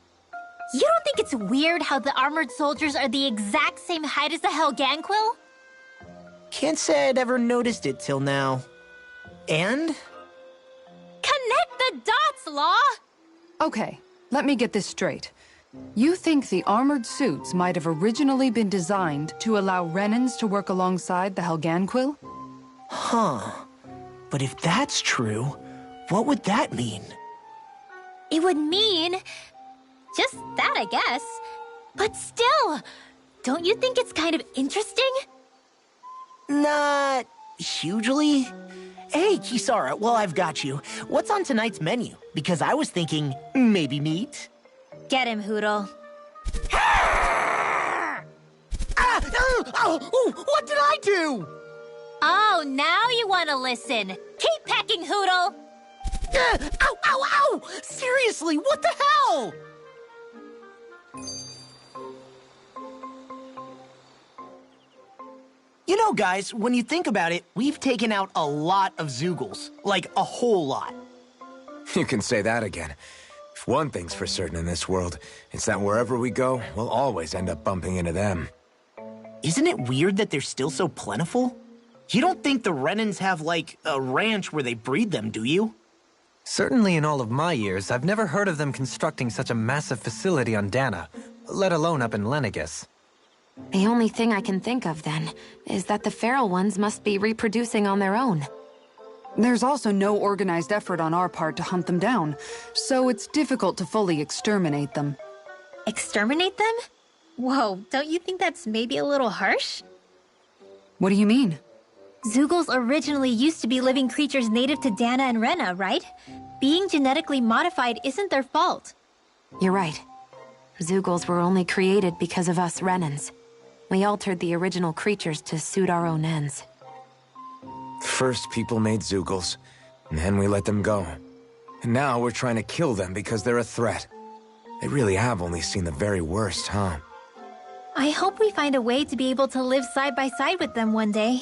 You don't think it's weird how the armored soldiers are the exact same height as the Helganquil? Can't say I'd ever noticed it till now. And? Connect the dots, Law! Okay, let me get this straight. You think the armored suits might have originally been designed to allow Renans to work alongside the Helganquil? Huh. But if that's true, what would that mean? It would mean... just that, I guess. But still, don't you think it's kind of interesting? Not hugely. Hey, Kisara, well, I've got you. What's on tonight's menu? Because I was thinking, maybe meat? Get him, Hoodle. Ah! Oh, what did I do? Oh, now you want to listen. Keep pecking, Hootle! Ow, ow, ow! Seriously, what the hell? You know, guys, when you think about it, we've taken out a lot of Zoogles. Like, a whole lot. You can say that again. If one thing's for certain in this world, it's that wherever we go, we'll always end up bumping into them. Isn't it weird that they're still so plentiful? You don't think the Renans have, like, a ranch where they breed them, do you? Certainly in all of my years, I've never heard of them constructing such a massive facility on Dana, let alone up in Lenegis. The only thing I can think of, then, is that the feral ones must be reproducing on their own. There's also no organized effort on our part to hunt them down, so it's difficult to fully exterminate them. Exterminate them? Whoa, don't you think that's maybe a little harsh? What do you mean? Zoogles originally used to be living creatures native to Dana and Rena, right? Being genetically modified isn't their fault. You're right. Zoogles were only created because of us Renans. We altered the original creatures to suit our own ends. First, people made Zoogles, and then we let them go. And now we're trying to kill them because they're a threat. They really have only seen the very worst, huh? I hope we find a way to be able to live side by side with them one day.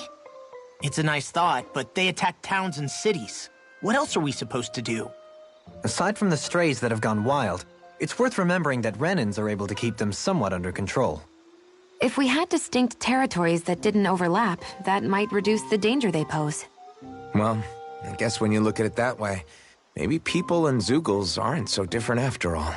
It's a nice thought, but they attack towns and cities. What else are we supposed to do? Aside from the strays that have gone wild, it's worth remembering that Renans are able to keep them somewhat under control. If we had distinct territories that didn't overlap, that might reduce the danger they pose. Well, I guess when you look at it that way, maybe people and Zoogles aren't so different after all.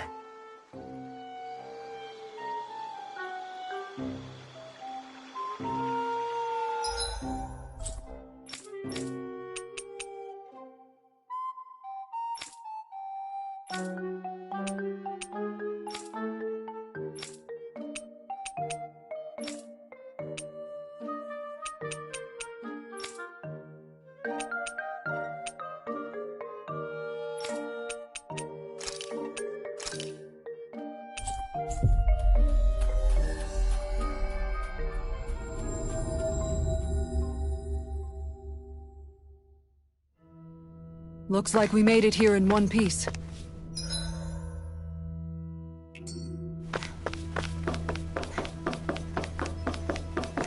Looks like we made it here in one piece.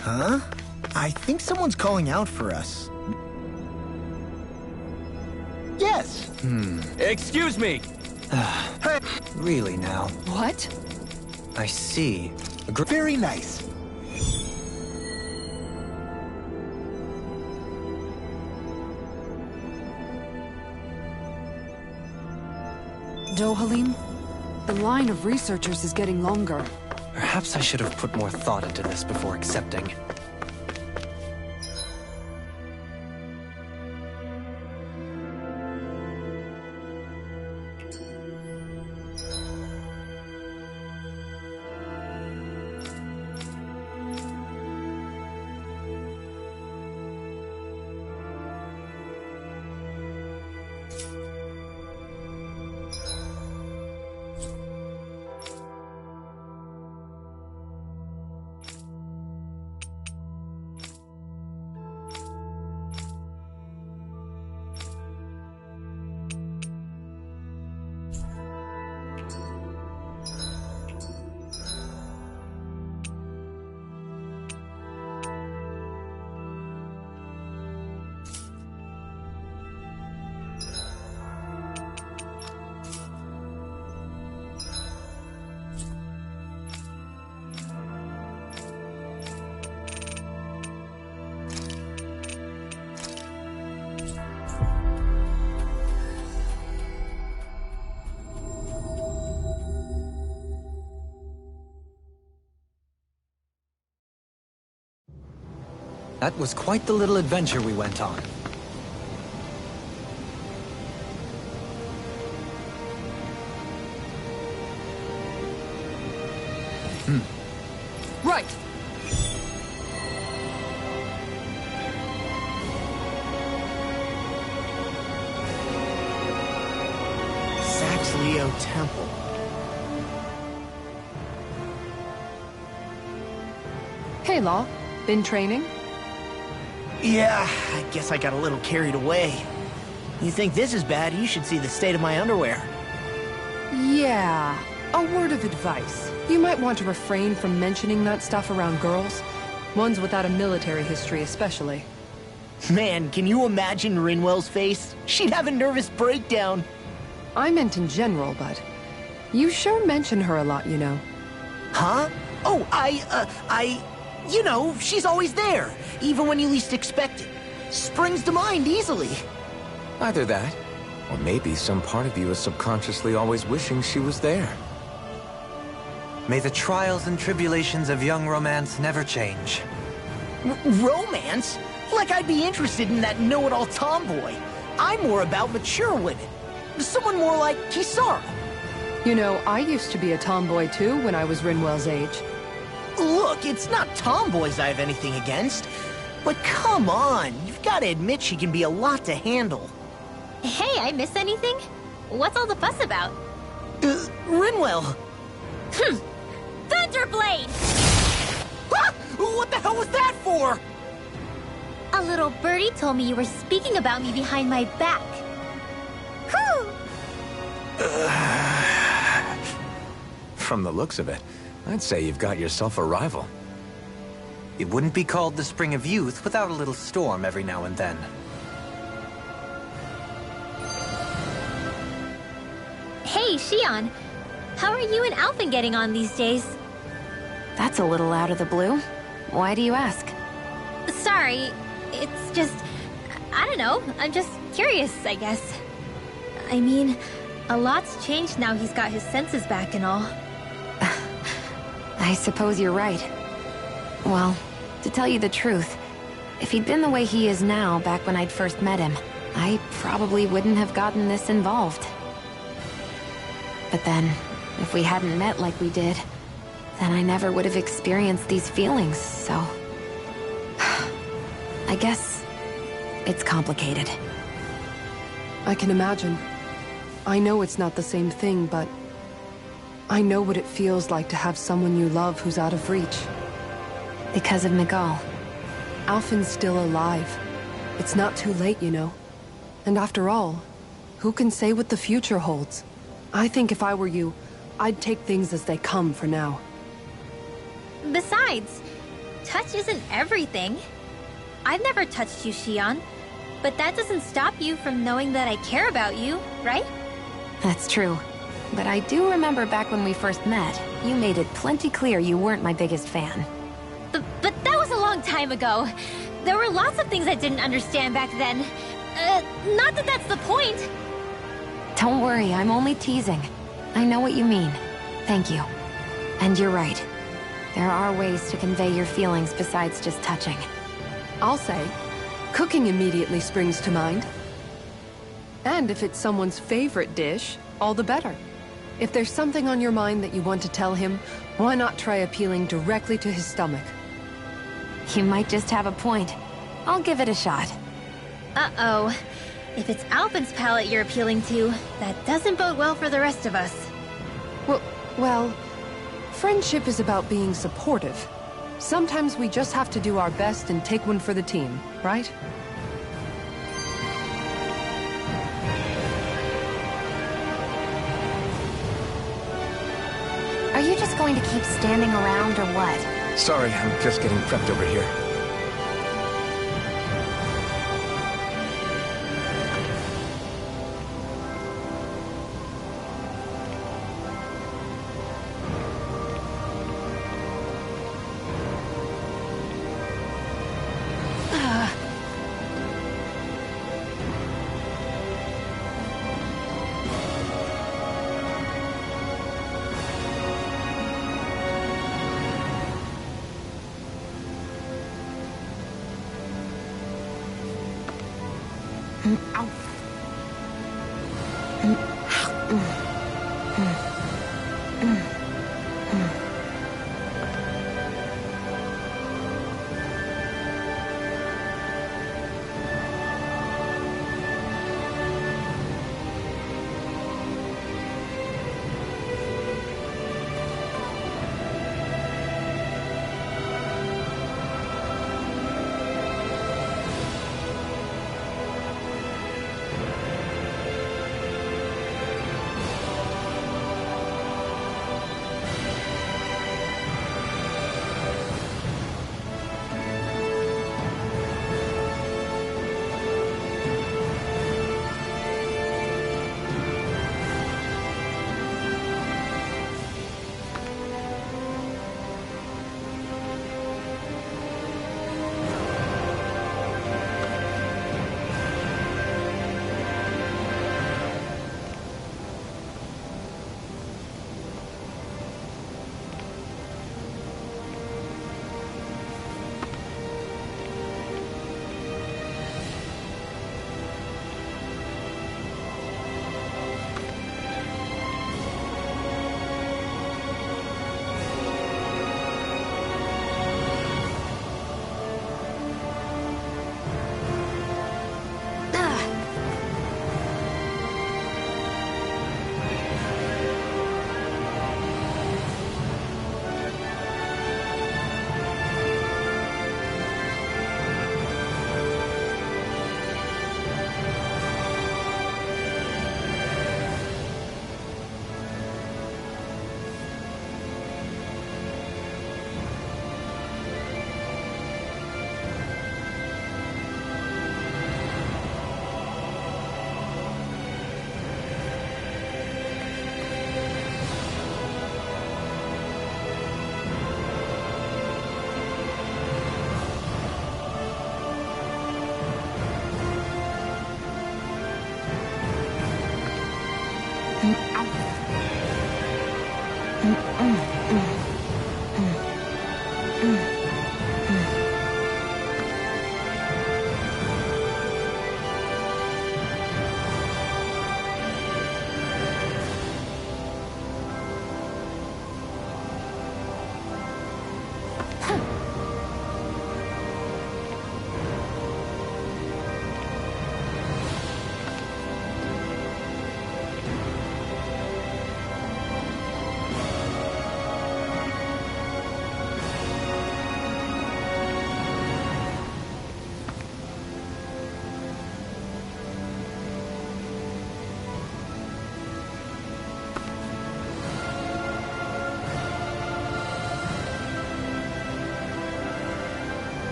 Huh? I think someone's calling out for us. Yes! Excuse me! Really now? What? I see. Very nice. Dohalim? The line of researchers is getting longer. Perhaps I should have put more thought into this before accepting. That was quite the little adventure we went on. Right! Sax Leo Temple. Hey, Law. Been training? Yeah, I guess I got a little carried away. You think this is bad, you should see the state of my underwear. Yeah. A word of advice. You might want to refrain from mentioning that stuff around girls. Ones without a military history especially. Man, can you imagine Rinwell's face? She'd have a nervous breakdown. I meant in general, but... You sure mention her a lot, you know. Huh? Oh, You know, she's always there, even when you least expect it. Springs to mind easily. Either that, or maybe some part of you is subconsciously always wishing she was there. May the trials and tribulations of young romance never change. Romance? Like I'd be interested in that know-it-all tomboy. I'm more about mature women. Someone more like Kisara. You know, I used to be a tomboy too when I was Rinwell's age. Look, it's not tomboys I have anything against. But come on, you've got to admit she can be a lot to handle. Hey, I miss anything? What's all the fuss about? Rinwell. Thunderblade! Ah! What the hell was that for? A little birdie told me you were speaking about me behind my back. Whew! From the looks of it, I'd say you've got yourself a rival. It wouldn't be called the Spring of Youth without a little storm every now and then. Hey, Shion. How are you and Alphen getting on these days? That's a little out of the blue. Why do you ask? Sorry, it's just... I don't know, I'm just curious, I guess. I mean, a lot's changed now he's got his senses back and all. I suppose you're right. Well, to tell you the truth, if he'd been the way he is now back when I'd first met him, I probably wouldn't have gotten this involved. But then, if we hadn't met like we did, then I never would have experienced these feelings, so... I guess... it's complicated. I can imagine. I know it's not the same thing, but... I know what it feels like to have someone you love who's out of reach. Because of Miguel. Alphen's still alive. It's not too late, you know. And after all, who can say what the future holds? I think if I were you, I'd take things as they come for now. Besides, touch isn't everything. I've never touched you, Shion. But that doesn't stop you from knowing that I care about you, right? That's true. But I do remember back when we first met, you made it plenty clear you weren't my biggest fan. But that was a long time ago. There were lots of things I didn't understand back then. Not that that's the point. Don't worry, I'm only teasing. I know what you mean. Thank you. And you're right. There are ways to convey your feelings besides just touching. I'll say, cooking immediately springs to mind. And if it's someone's favorite dish, all the better. If there's something on your mind that you want to tell him, why not try appealing directly to his stomach? You might just have a point. I'll give it a shot. Uh-oh. If it's Alphen's palate you're appealing to, that doesn't bode well for the rest of us. Well, friendship is about being supportive. Sometimes we just have to do our best and take one for the team, right? Are you just going to keep standing around or what? Sorry, I'm just getting prepped over here.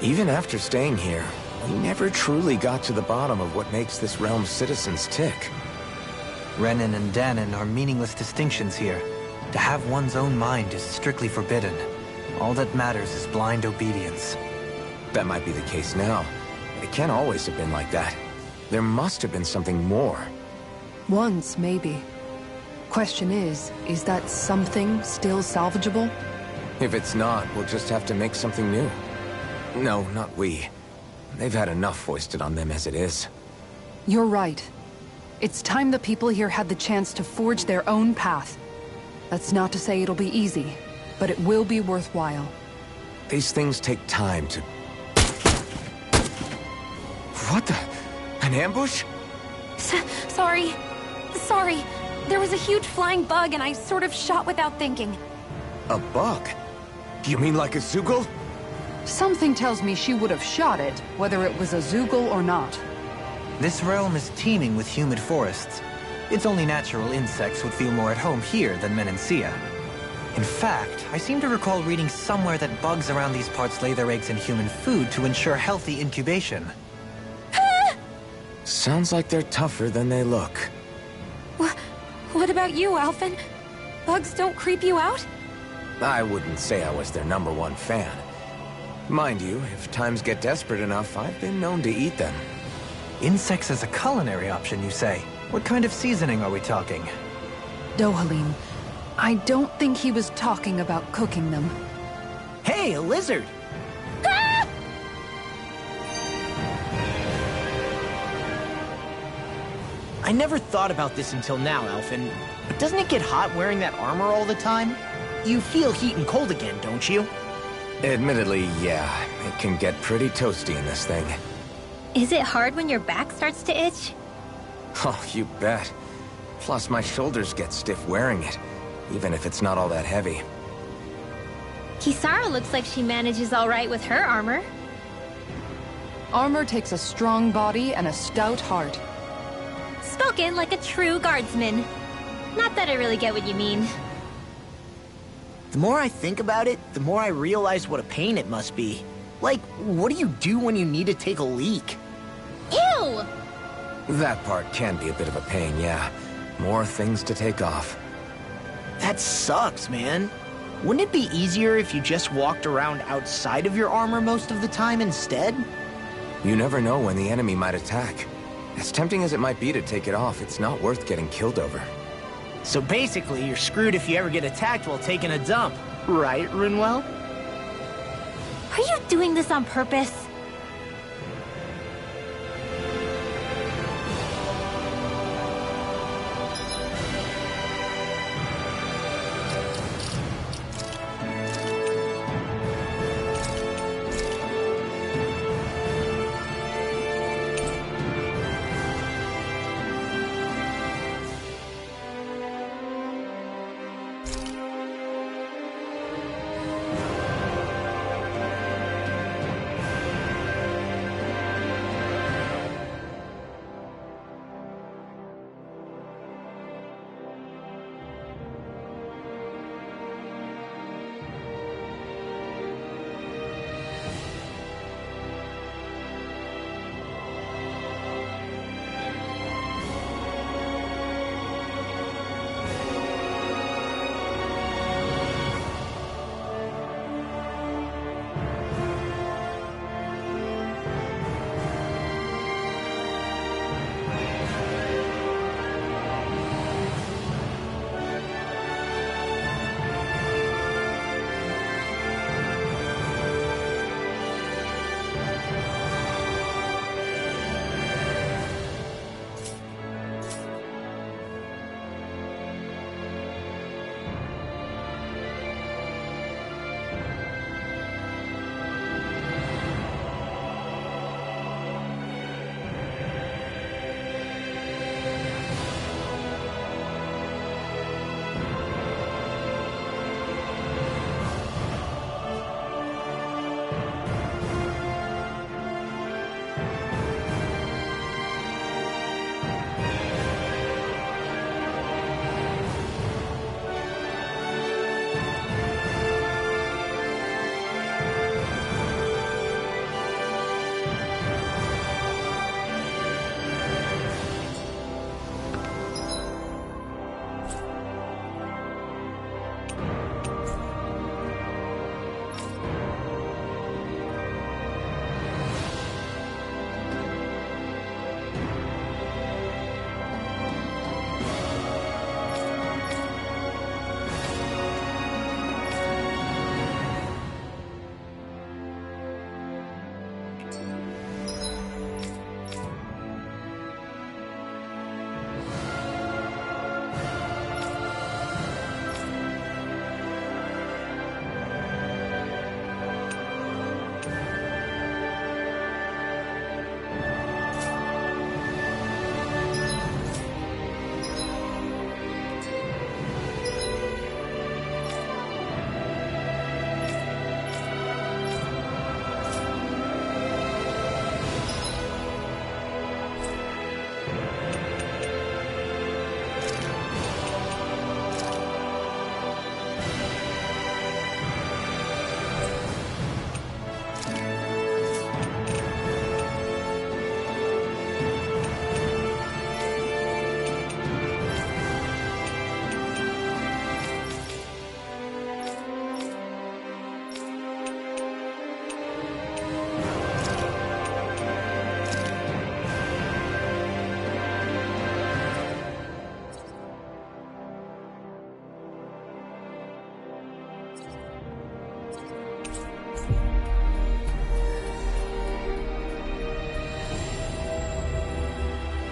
Even after staying here, we never truly got to the bottom of what makes this realm's citizens tick. Renan and Danon are meaningless distinctions here. To have one's own mind is strictly forbidden. All that matters is blind obedience. That might be the case now. It can't always have been like that. There must have been something more. Once, maybe. Question is that something still salvageable? If it's not, we'll just have to make something new. No, not we. They've had enough foisted on them as it is. You're right. It's time the people here had the chance to forge their own path. That's not to say it'll be easy, but it will be worthwhile. These things take time to... What the... An ambush? Sorry. Sorry. There was a huge flying bug and I sort of shot without thinking. A bug? You mean like a Zoogle? Something tells me she would have shot it, whether it was a Zoogle or not. This realm is teeming with humid forests. It's only natural insects would feel more at home here than Menancia. In fact, I seem to recall reading somewhere that bugs around these parts lay their eggs in human food to ensure healthy incubation. Sounds like they're tougher than they look. What about you, Alphen? Bugs don't creep you out? I wouldn't say I was their #1 fan. Mind you, if times get desperate enough, I've been known to eat them. Insects as a culinary option, you say? What kind of seasoning are we talking? Dohalim, I don't think he was talking about cooking them. Hey, a lizard! I never thought about this until now, Alphen. But doesn't it get hot wearing that armor all the time? You feel heat and cold again, don't you? Admittedly, yeah. It can get pretty toasty in this thing. Is it hard when your back starts to itch? Oh, you bet. Plus, my shoulders get stiff wearing it, even if it's not all that heavy. Kisara looks like she manages all right with her armor. Armor takes a strong body and a stout heart. Spoken like a true guardsman. Not that I really get what you mean. The more I think about it, the more I realize what a pain it must be. Like, what do you do when you need to take a leak? Ew! That part can be a bit of a pain, yeah. More things to take off. That sucks, man. Wouldn't it be easier if you just walked around outside of your armor most of the time instead? You never know when the enemy might attack. As tempting as it might be to take it off, it's not worth getting killed over. So basically, you're screwed if you ever get attacked while taking a dump. Right, Rinwell? Are you doing this on purpose?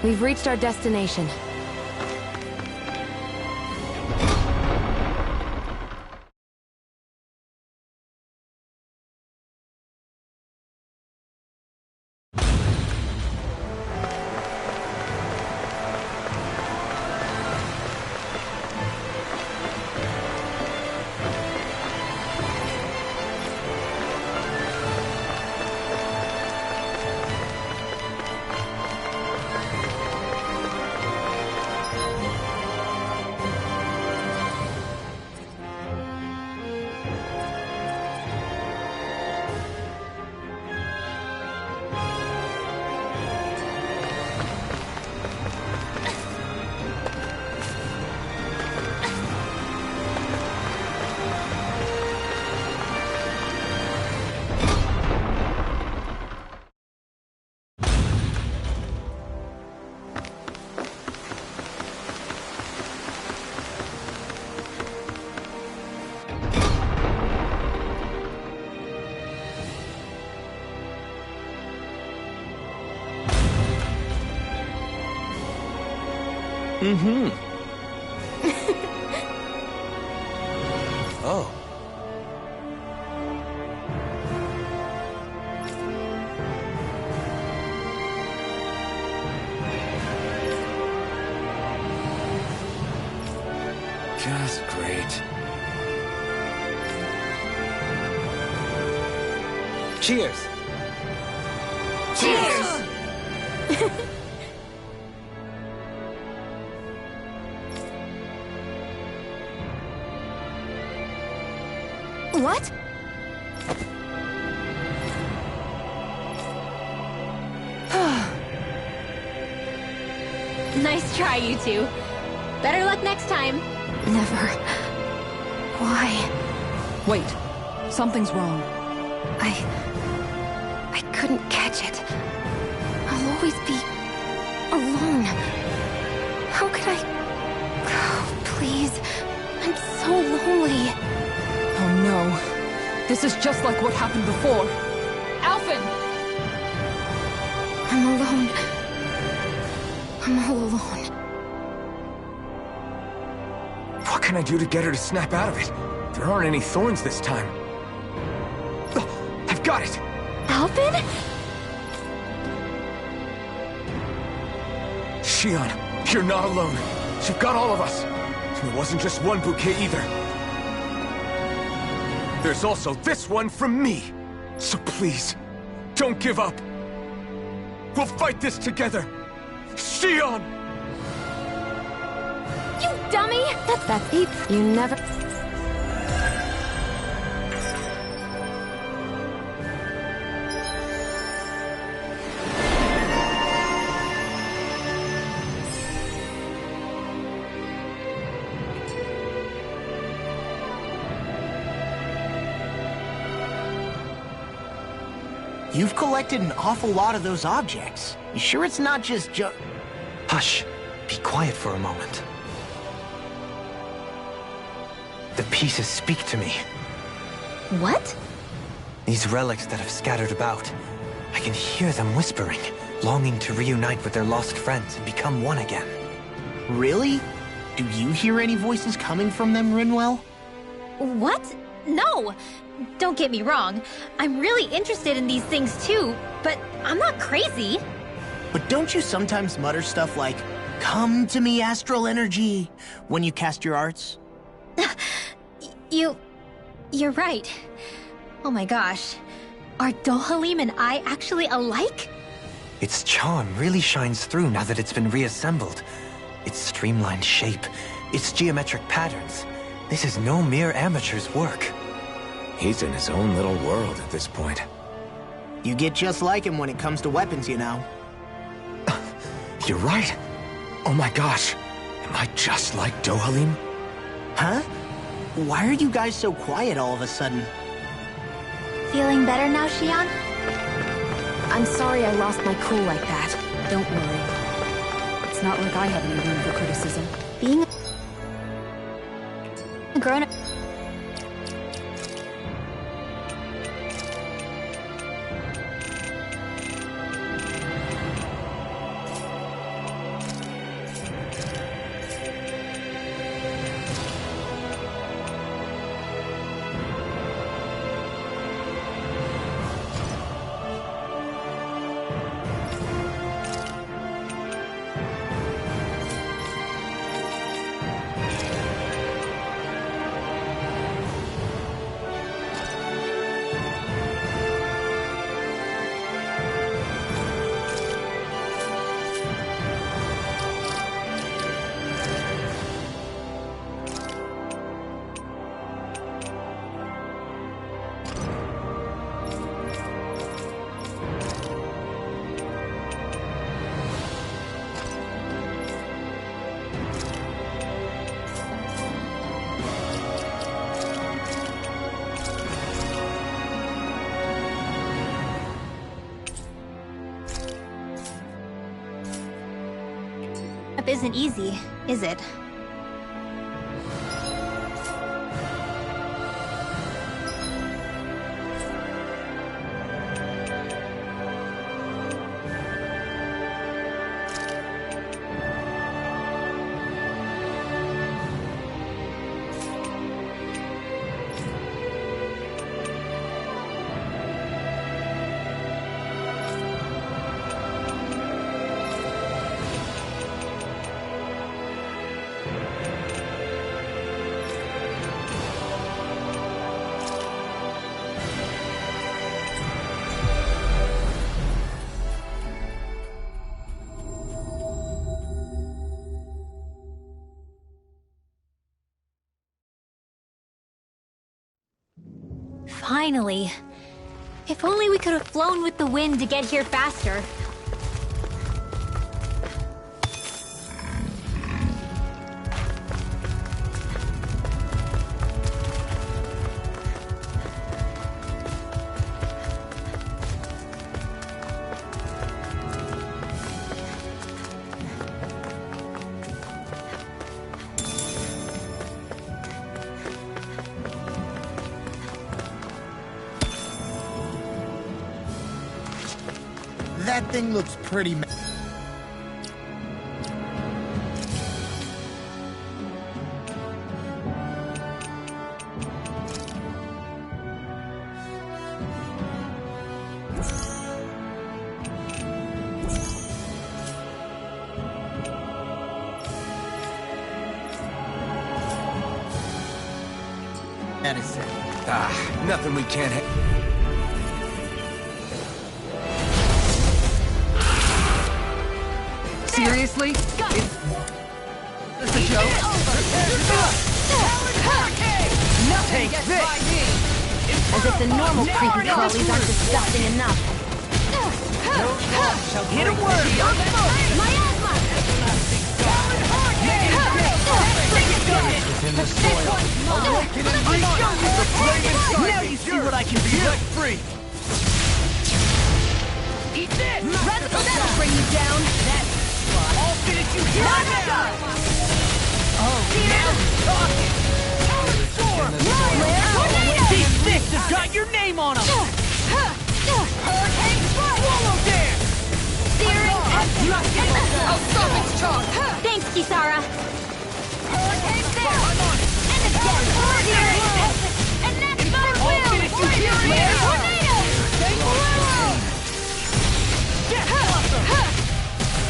We've reached our destination. Mm-hmm. Oh. Just great. Cheers! Cheers! What? Nice try, you two. Better luck next time. Never. Why? Wait. Something's wrong. I couldn't catch it. I'll always be alone. How could I... Oh, please. I'm so lonely. Oh no. This is just like what happened before. Alphen! I'm alone. I'm all alone. What can I do to get her to snap out of it? There aren't any thorns this time. Oh, I've got it! Alphen? Shion, you're not alone. You've got all of us. And it wasn't just one bouquet either. There's also this one from me. So please, don't give up. We'll fight this together. Shion! You dummy! That's it. You never... You've collected an awful lot of those objects. You sure it's not just Hush. Be quiet for a moment. The pieces speak to me. What? These relics that have scattered about. I can hear them whispering, longing to reunite with their lost friends and become one again. Really? Do you hear any voices coming from them, Rinwell? What? No! Don't get me wrong. I'm really interested in these things too, but I'm not crazy. But don't you sometimes mutter stuff like, "Come to me, astral energy," when you cast your arts? You're right. Oh my gosh. Are Dohalim and I actually alike? Its charm really shines through now that it's been reassembled. Its streamlined shape, its geometric patterns. This is no mere amateur's work. He's in his own little world at this point. You get just like him when it comes to weapons, you know. You're right. Oh my gosh. Am I just like Dohalim? Huh? Why are you guys so quiet all of a sudden? Feeling better now, Shion? I'm sorry I lost my cool like that. Don't worry. It's not like I have any room for criticism. Being a grown-up... isn't easy, is it? Finally. If only we could have flown with the wind to get here faster. That thing looks pretty medicine. Nothing we can't Seriously? Is this a joke? Nothing gets by me! As if the normal creepy crawlies aren't disgusting enough. Hit a word! My asthma! It's in the soil. Now you see what I can do. let free! Eat this! That'll bring you down! I'll finish you here and now! Oh, now we're talking. These sticks have got your name on them. Hurricane swallow dance! Searing I'll stop its charge! Thanks, Kisara. Hurricane there! And again. Searing and that's my will. Tornado.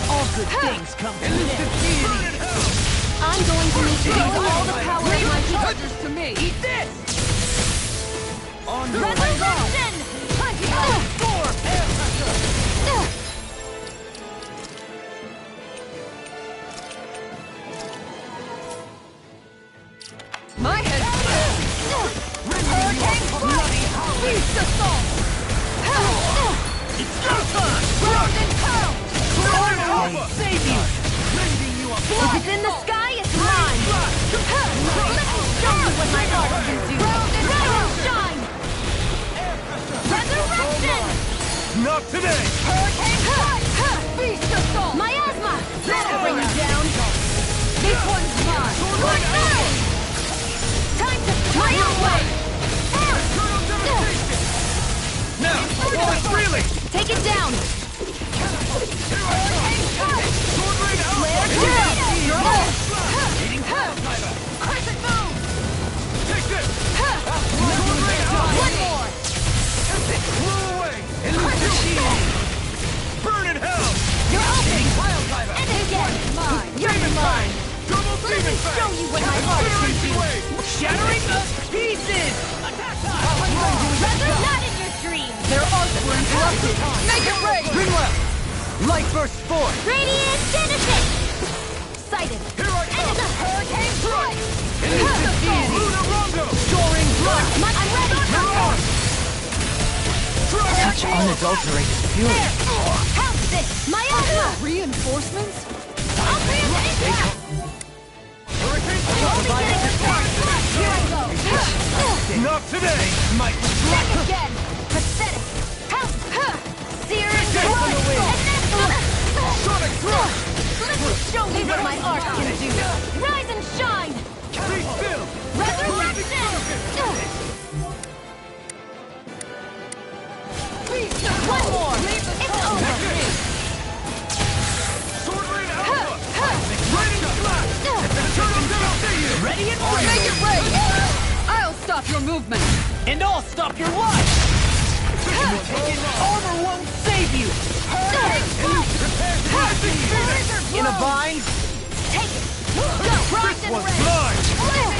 All good things come from this. I'm going to need to Give go all the power of my chargers to me! Eat this! On your Resurrection! My head! Hurricane Blast! Beast Assault! It's your time! Ground and pound! I'll save you! If it's in the sky, it's mine! Let me show you what my heart can do! Rise and shine! Resurrection! Not today! Hurricane Blast! Beast Assault! My asthma! That'll bring you down! This one's mine! Right now! Time to fly away! Now, while it's reeling! Take it down! Hurricane Blast! Flare tornado! Crescent move! Take this! One more! Blow away! Burn in hell! You're open! Wildfire! And again! Mine! You're mine! Double Let me demon show you what my heart can do! Shattering the pieces! Rather not in your dreams! Their arcs were interrupted! Make it rain! Bring left! Light burst forth! Radiant Genesis! Sighted! Here I And come! it's a hurricane strike! Soaring blood! I'm ready! Such unadulterated fury! How's this? My asthma! Reinforcements? I'll preempt impact! Only getting a start! Here I go! Not today! Might Back again! Pathetic! Searing! Take it from the wind. And then... Sonic thrust! Show me what my art can do! Rise and shine! Be still! Resurrection! One more! It's over! Sword Rain Alpha! Lightning Slash! Turn them down! Ready and Make it rain! I'll stop your movement! And I'll stop your life! Armor won't save you! In a bind? Take it! Go! Rise and rain! Mine!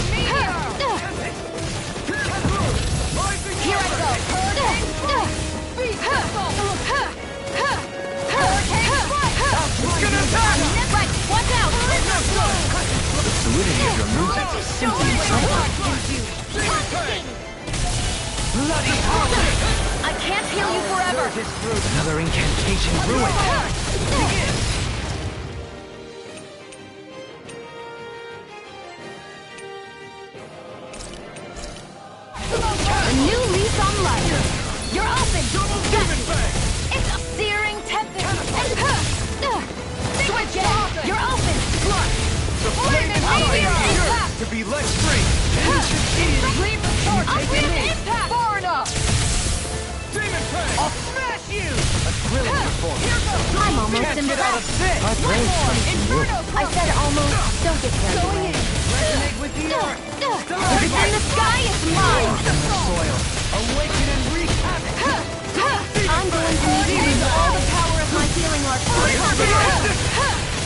Here I go! It's gonna attack! Right, watch out! The solidity of your moves Let's just show me what your art can do! Bloody hell! I can't heal you forever! Another incantation ruined! Begin! A new lease on life! You're open! It's a searing tempest! Switch it! You're open! The flame is Impact! to be let free! Leave the torch! Impact! Far enough! Demon Fang! I'll smash you! A thrilling performance. I'm almost Can't in the get out of this! One more! Inferno! I said almost. Don't get carried away. Resonate with the earth! If it's in the sky, it's mine! Soil! Awaken and wreak havoc! I'm going to need to use all the power of my healing art.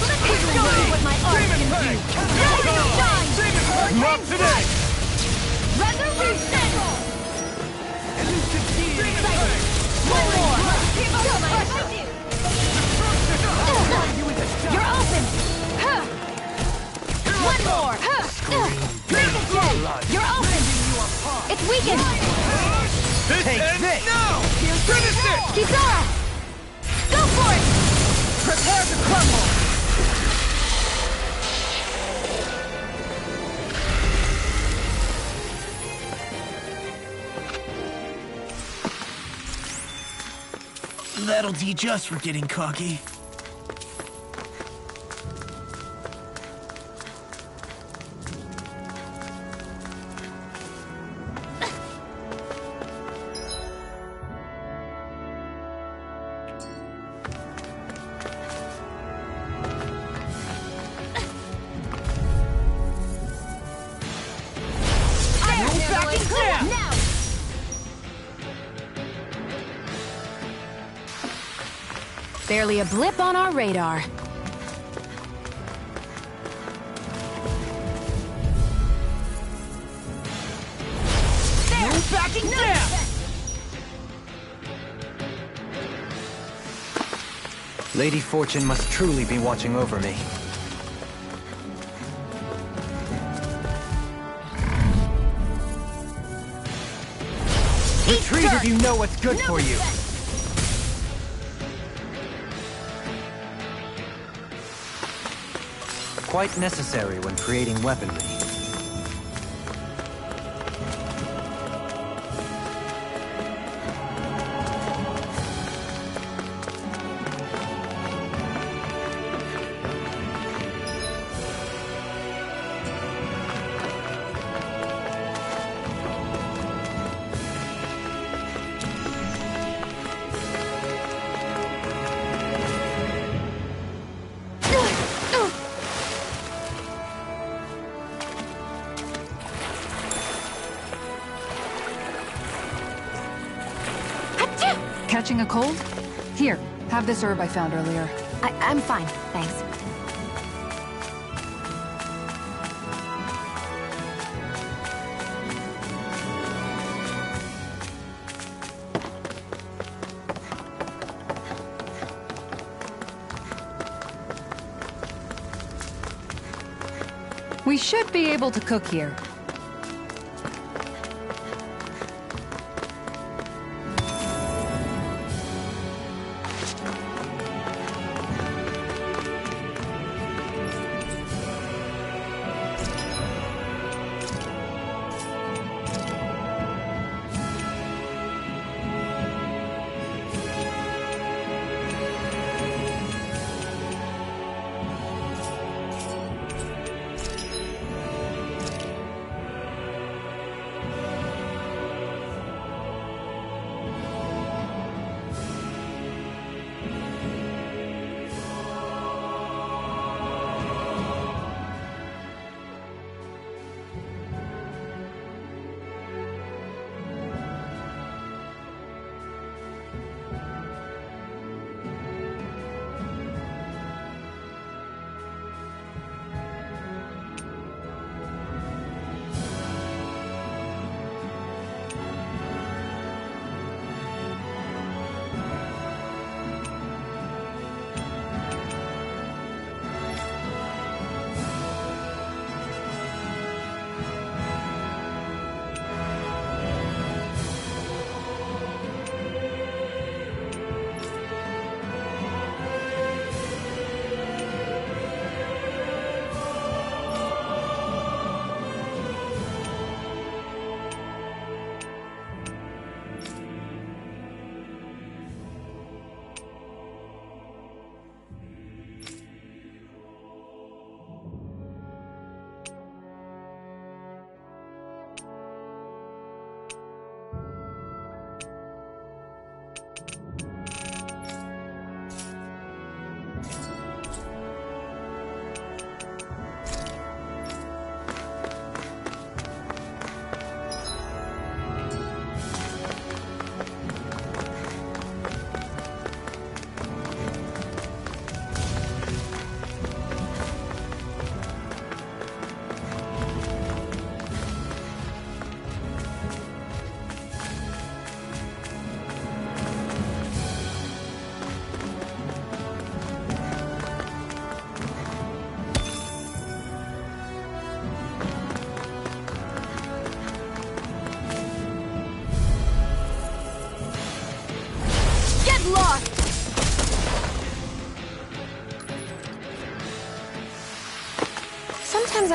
Let me show you what my art can do. Rise and shine! Not today! Resurrection! Demon Fang! One more! Keep up with my art. You're open! One more! You're open! It's weakened! This ends this. now! Finish it! Kisara! Go for it! Prepare to crumble! That'll teach us for getting cocky. Now! Barely a blip on our radar. No backing down! Lady Fortune must truly be watching over me. Retreat if you know what's good for you. Quite necessary when creating weaponry. Catching a cold? Here, have this herb I found earlier. I'm fine, thanks. We should be able to cook here.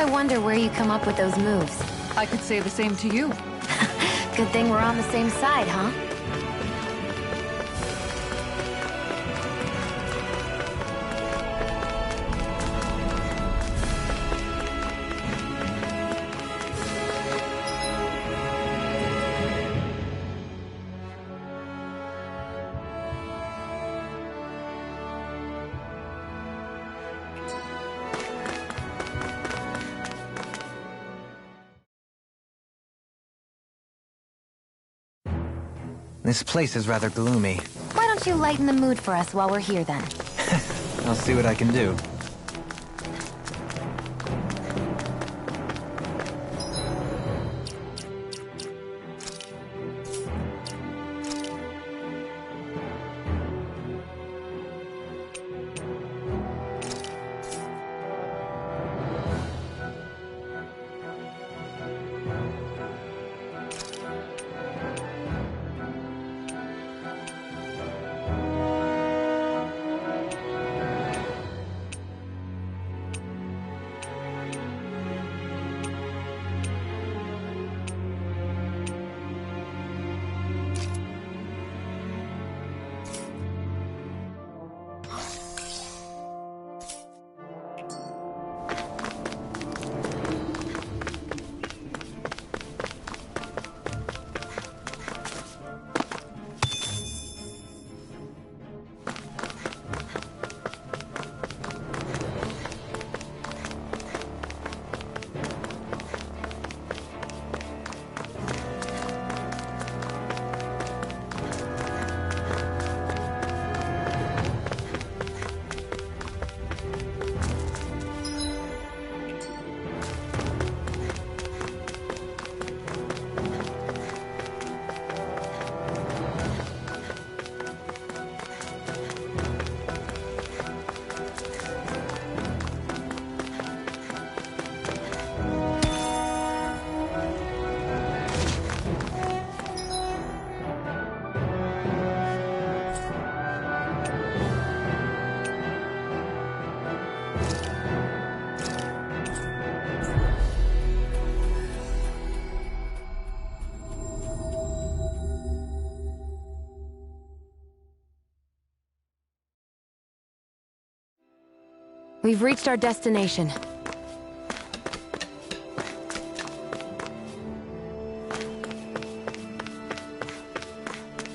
I wonder where you come up with those moves. I could say the same to you. Good thing we're on the same side, huh? This place is rather gloomy. Why don't you lighten the mood for us while we're here, then? I'll see what I can do. We've reached our destination.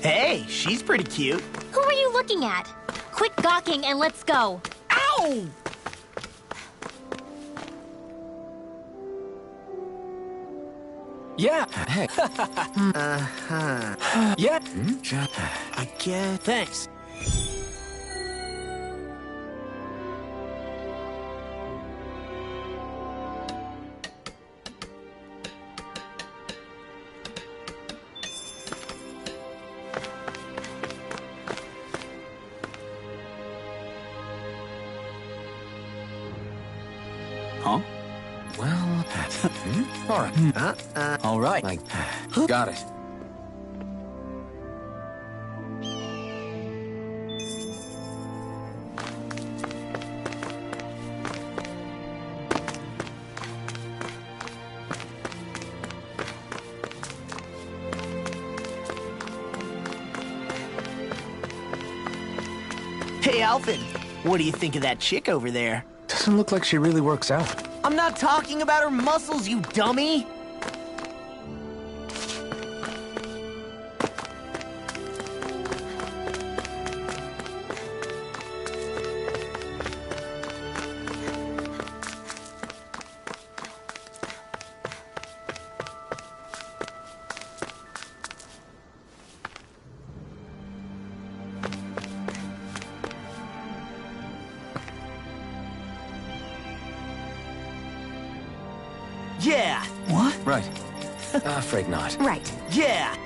Hey, she's pretty cute. Who are you looking at? Quit gawking and let's go. Ow! Yeah. Hey. Yeah. I guess. Thanks. Huh? Well, all right. All right. Got it. Hey, Alvin, what do you think of that chick over there? Doesn't look like she really works out. I'm not talking about her muscles, you dummy! Yeah! What? Right. Afraid not. Right. Yeah!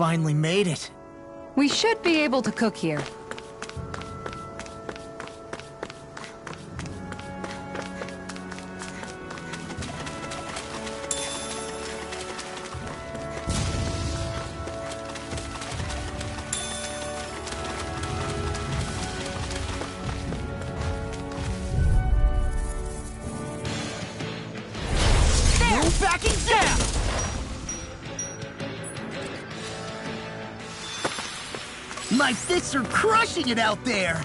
finally made it. We should be able to cook here. No backing down! My fists are crushing it out there!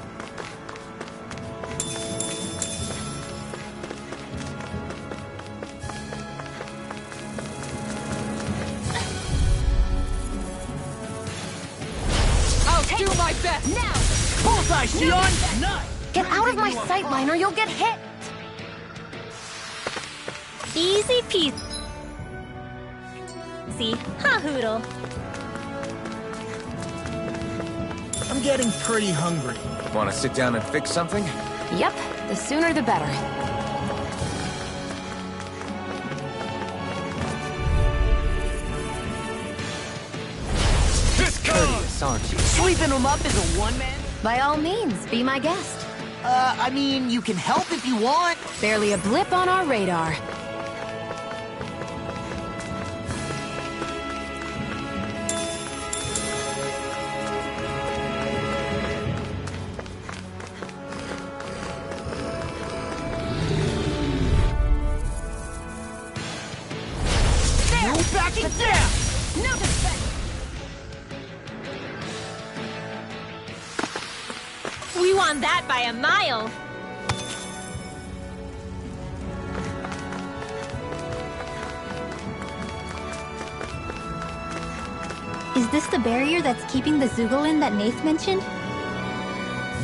I'll do my best! Now! Bullseye, Shion! Nice! Get out of my sightline or you'll get hit! Easy peasy. See, ha hoodle. I'm getting pretty hungry. Want to sit down and fix something? Yep, the sooner the better. Courteous, aren't you? Sweeping them up is a one-man? By all means, be my guest. I mean, you can help if you want. Barely a blip on our radar. No backing down! No defense. We won that by a mile. Is this the barrier that's keeping the Zugolin that Nath mentioned?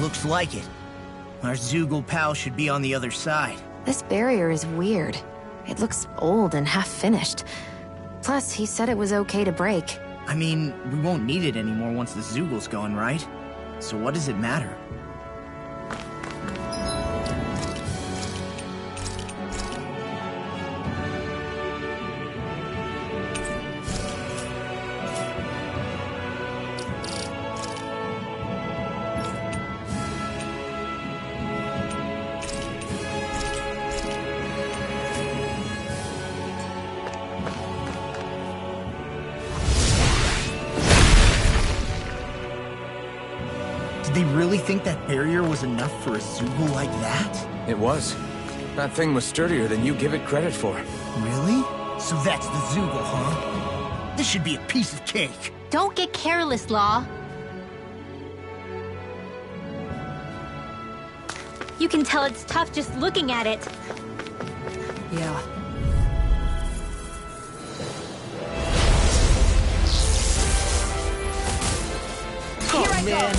Looks like it. Our Zoogle pal should be on the other side. This barrier is weird. It looks old and half-finished. Plus, he said it was okay to break. I mean, we won't need it anymore once the Zoogle's gone, right? So what does it matter? Did they really think that barrier was enough for a Zoogle like that? It was. That thing was sturdier than you give it credit for. Really? So that's the Zoogle, huh? This should be a piece of cake. Don't get careless, Law. You can tell it's tough just looking at it. Yeah. Oh, man.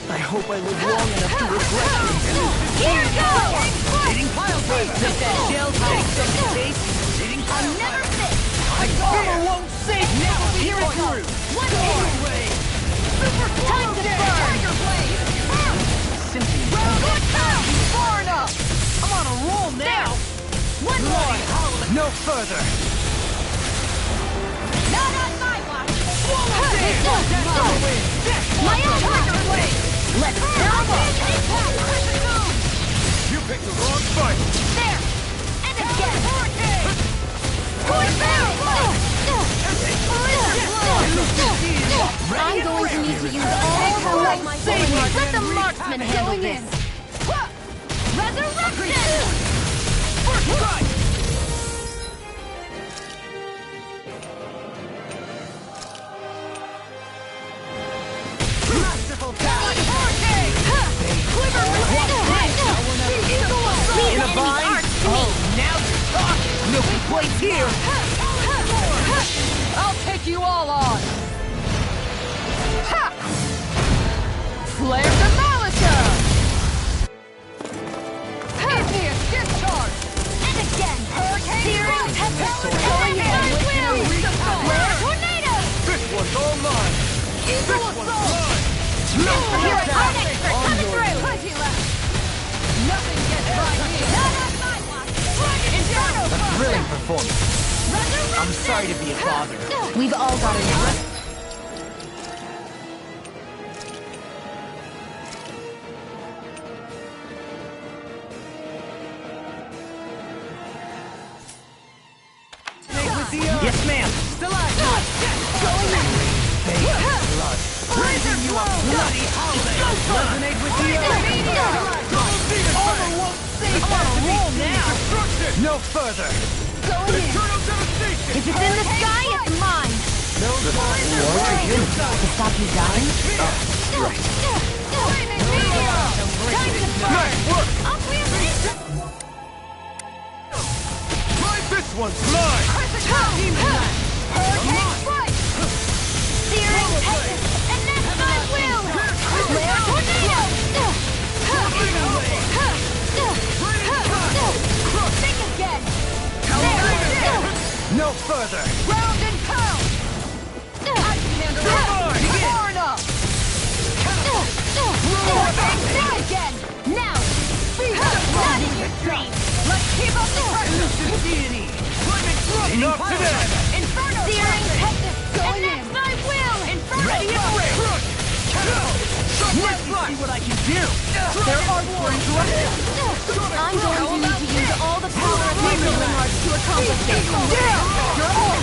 I hope I live long enough to regret this. Here goes! Hitting pile driver. Take that shell, take some space. Hitting pile Never fit! I won't save you. Now, Hear it through. One Go more. away. Time to burn! Tiger Blade! Simply far enough. I'm on a roll now. One more! No further. Not on my watch! My My own Tiger Blade! Let's tear 'em up. You picked the wrong fight! There! And again! I'm going to need to use all the light my sword. Let the marksman handle this! Resurrection! First strike! Masterful power. Leave In a the bind? enemy's arch to me! Oh, now you're talking. No complaints here. I'll take you all on! Ha! Flare the Malika! Igneous discharge! And again! Searing tempest! Going in. Flare tornado! This one's all mine! Eagle assault! Here I come! Coming through! Nothing gets by me! Not on my watch! A thrilling performance. I'm sorry to be a bother. We've all got enough. Yes, ma'am. Breathing you a bloody holiday! Resonate with the Armor won't save I'm on a roll now! No further! Going in. Eternal devastation! If it's in the sky, it's mine. No To stop you dying? Time to burn! Nice work! Up with it! Try this one's mine! Hurricane strike! Searing Pegasus! And that's my will! Flare tornado! Think again! No further! Round and pound! I can handle it! Far enough! Think again! Now! Not in your dreams! Let's keep up the pressure! Deity! Enough today! Inferno! Searing Pegasus! And that's my will! Inferno! Ready and ready! Let's see what I can do! There are more interruptions! I'm going to need to use all the power of my healing arts to accomplish this. You're on!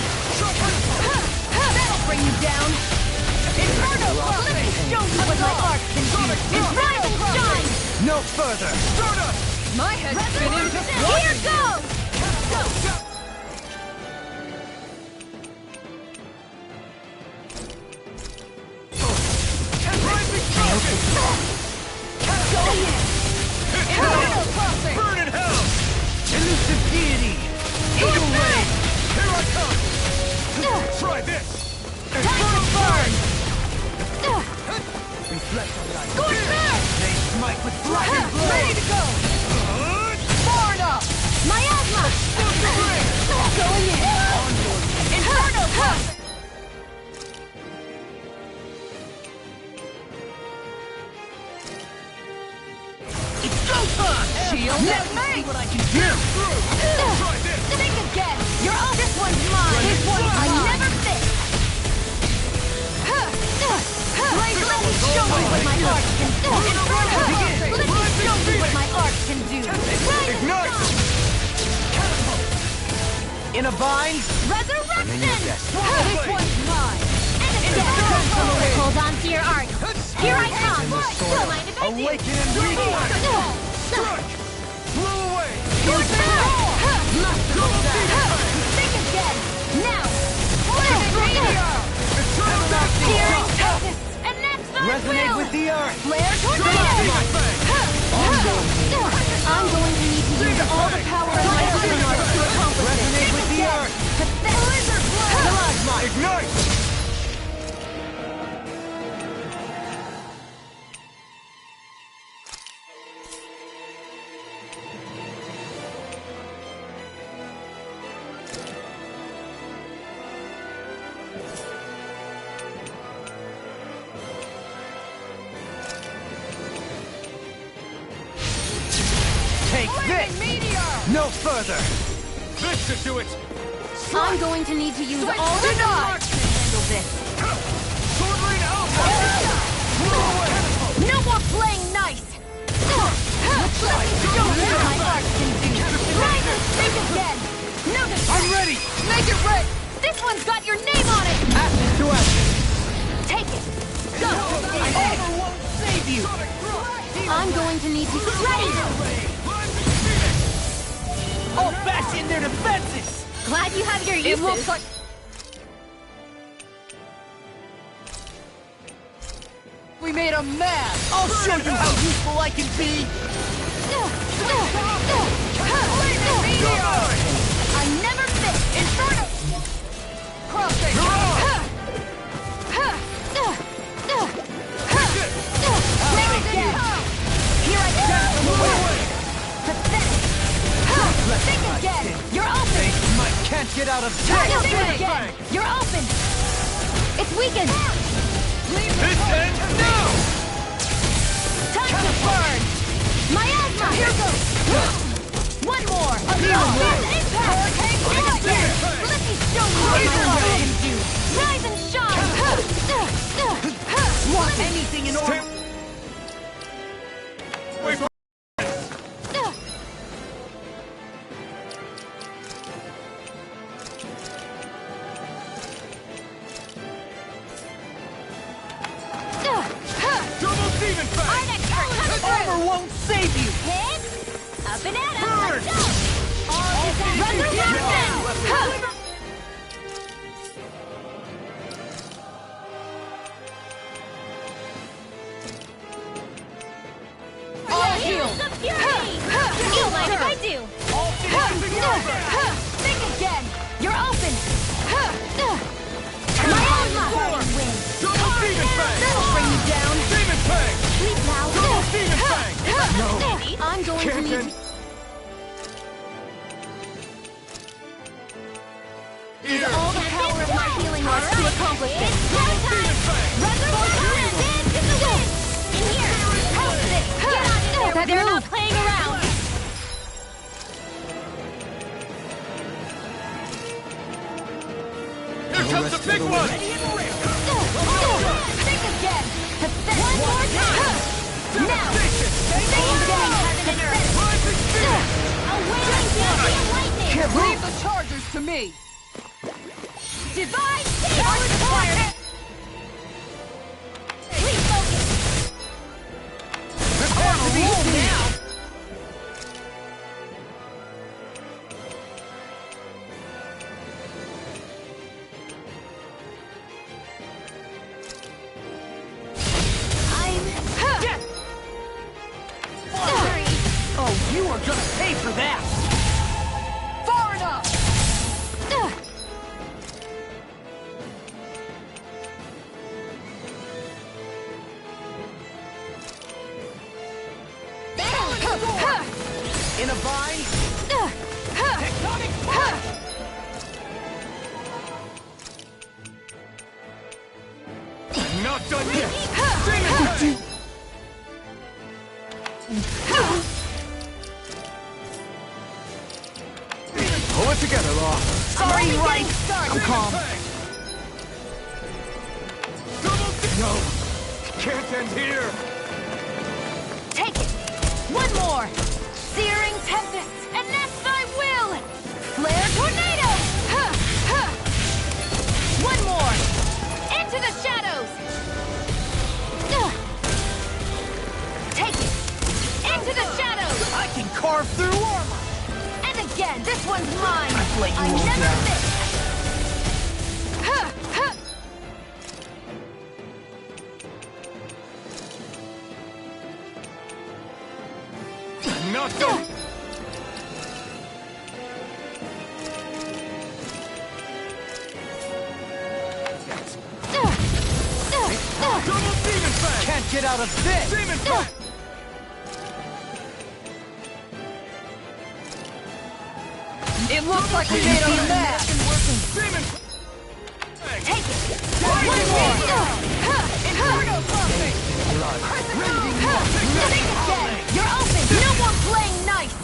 That'll bring you down! Inferno! Let me show you what my art can do! Inferno shine! No further! Start up! My head's spinning just here goes! Burn in hell! Elusive deity! Eagle ray! Here I come! Try this! Infernal burn! Reflect on that. Scorch burn! They smite with flying blow! Ready to go! Far enough! Miasma! Going in! Inferno burn! Shield at me! See what I can do! Try this! Think again! You're all this one's mine! This one's I never fit! Let me show you what my art can do! Let me show you what my art can do! Ignite! In a bind? Resurrection! This one's mine! Hold on to your art! Here I come! Don't mind if I do! Awaken and reborn! Strike! Blow away! Your turn! Think again! Now! Searing Pegasus! And that's my Resonate will! with the earth! Flare tornado! I'm going to need to use all the power of my healing arts to accomplish this. Resonate with the earth! Plasma! Ignite! Take this! No further! This should do it! I'm going to need to use all the knives to handle this. Sword Rain Alpha! Blow away! No more playing nice! Let me show you what my art can do! Try to think again! Notice! I'm ready! Make it red! This one's got your name on it! Ashes to ashes! Take it! Go! Armor won't save you! I'm going to need to... Ready! All back in their defenses! Glad you have your uses. It looks like... We made a mess! I'll show you how useful I can be! I never miss! Inferno! Crossing! You're on! Here I come! Pathetic! Think again! You're open! Can't get out of Think again! You're open! It's weakened! This ends now! Time to burn! Miasma! Here goes! One more! Impact! Hurricane! Let me Show me what you can do! Rise and shine! Want anything in order? Wait for double demon fang! Armor won't save you! Hit! Up and at 'em! Burn! Let's go! Run the mountain! All heal! Here's the fury! You mind if I do? Think again! You're open! My own luck! Win! Double demon fang! That'll bring you down! Demon fang! Sleep now! Double demon fang! I'm going to Can't need... end. Here! All the power of my healing arts to accomplish this! Double demon fang! Run the mountain! Into the wind! In here! House it! Get on in there! That They're not move. playing around! Here comes the big one! Think again! One more time! Now! Think again! Rising spirit! A wailing beauty of lightning! Leave the chargers to me! Divine Charge acquired! Please focus! Prepare to be now! Sorry! Oh, you are gonna pay for that! Far enough! In a vine? Tectonic spark! Not done yet! Demon fang! Pull it together, Law. Sorry, right! I'm calm. No! Can't end here! Take it! One more! Searing Tempest, and that's thy will! Flare Tornado! One more! Into the shadows! Take it! Into the shadows! I can carve through armor! And again, this one's mine! I've let you I all never down. miss! Not done! Double demon fang! Can't get out of this! Demon fang! It looks like we made our match! Demon fang! Take it! One more! Inferno buffing! Think again! You're open! No more playing nice!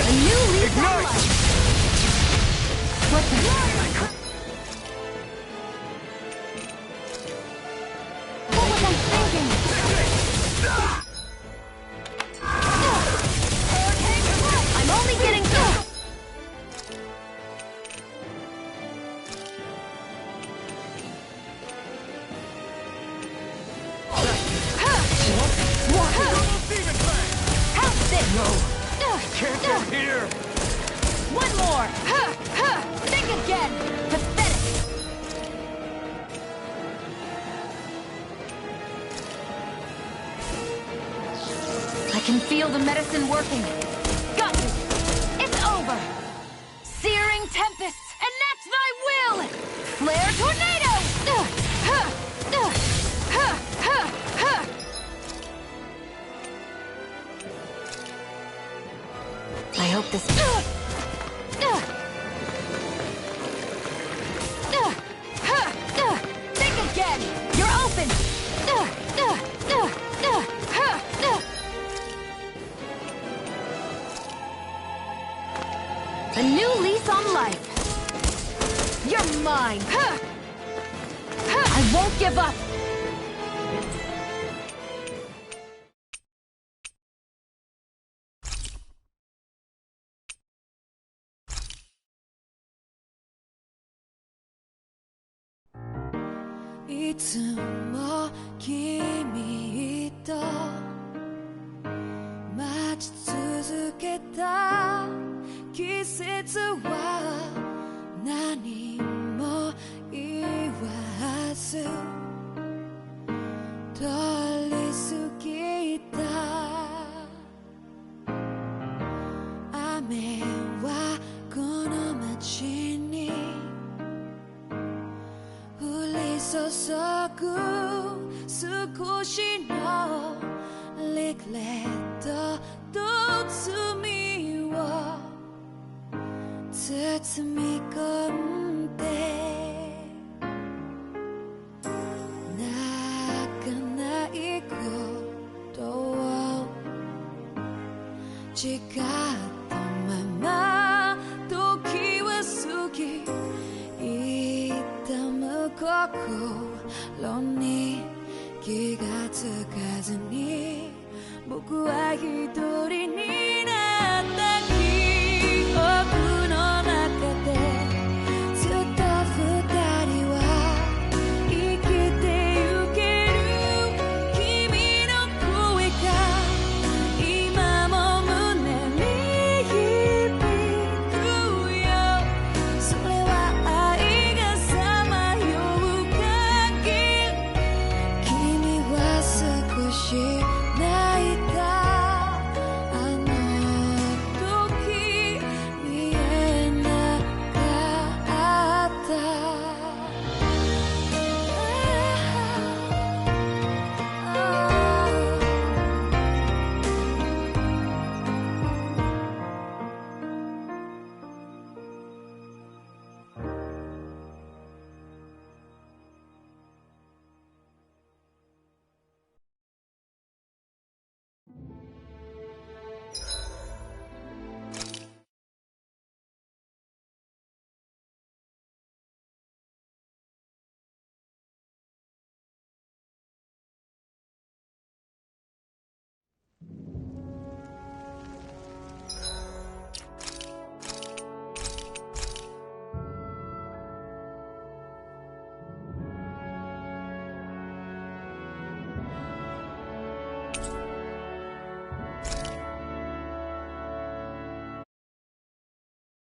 A new leaf on life! What the... What was I thinking? I'm only getting... Demon fang! House it! Can't end here! One more! Think again! Pathetic! I can feel the medicine working. Got you! It's over! Searing Tempest, and that's thy will! Flare Tornado! I hope this... Think again! You're open! A new lease on life. You're mine. I won't give up.いつも君と待ち続けた季節は何も言わず通り過ぎた雨はこの街に降り注ぐ少しのリグレットと罪を包み込んで泣かないことを誓ったまま時は過ぎ痛む心に気がつかずに僕は一人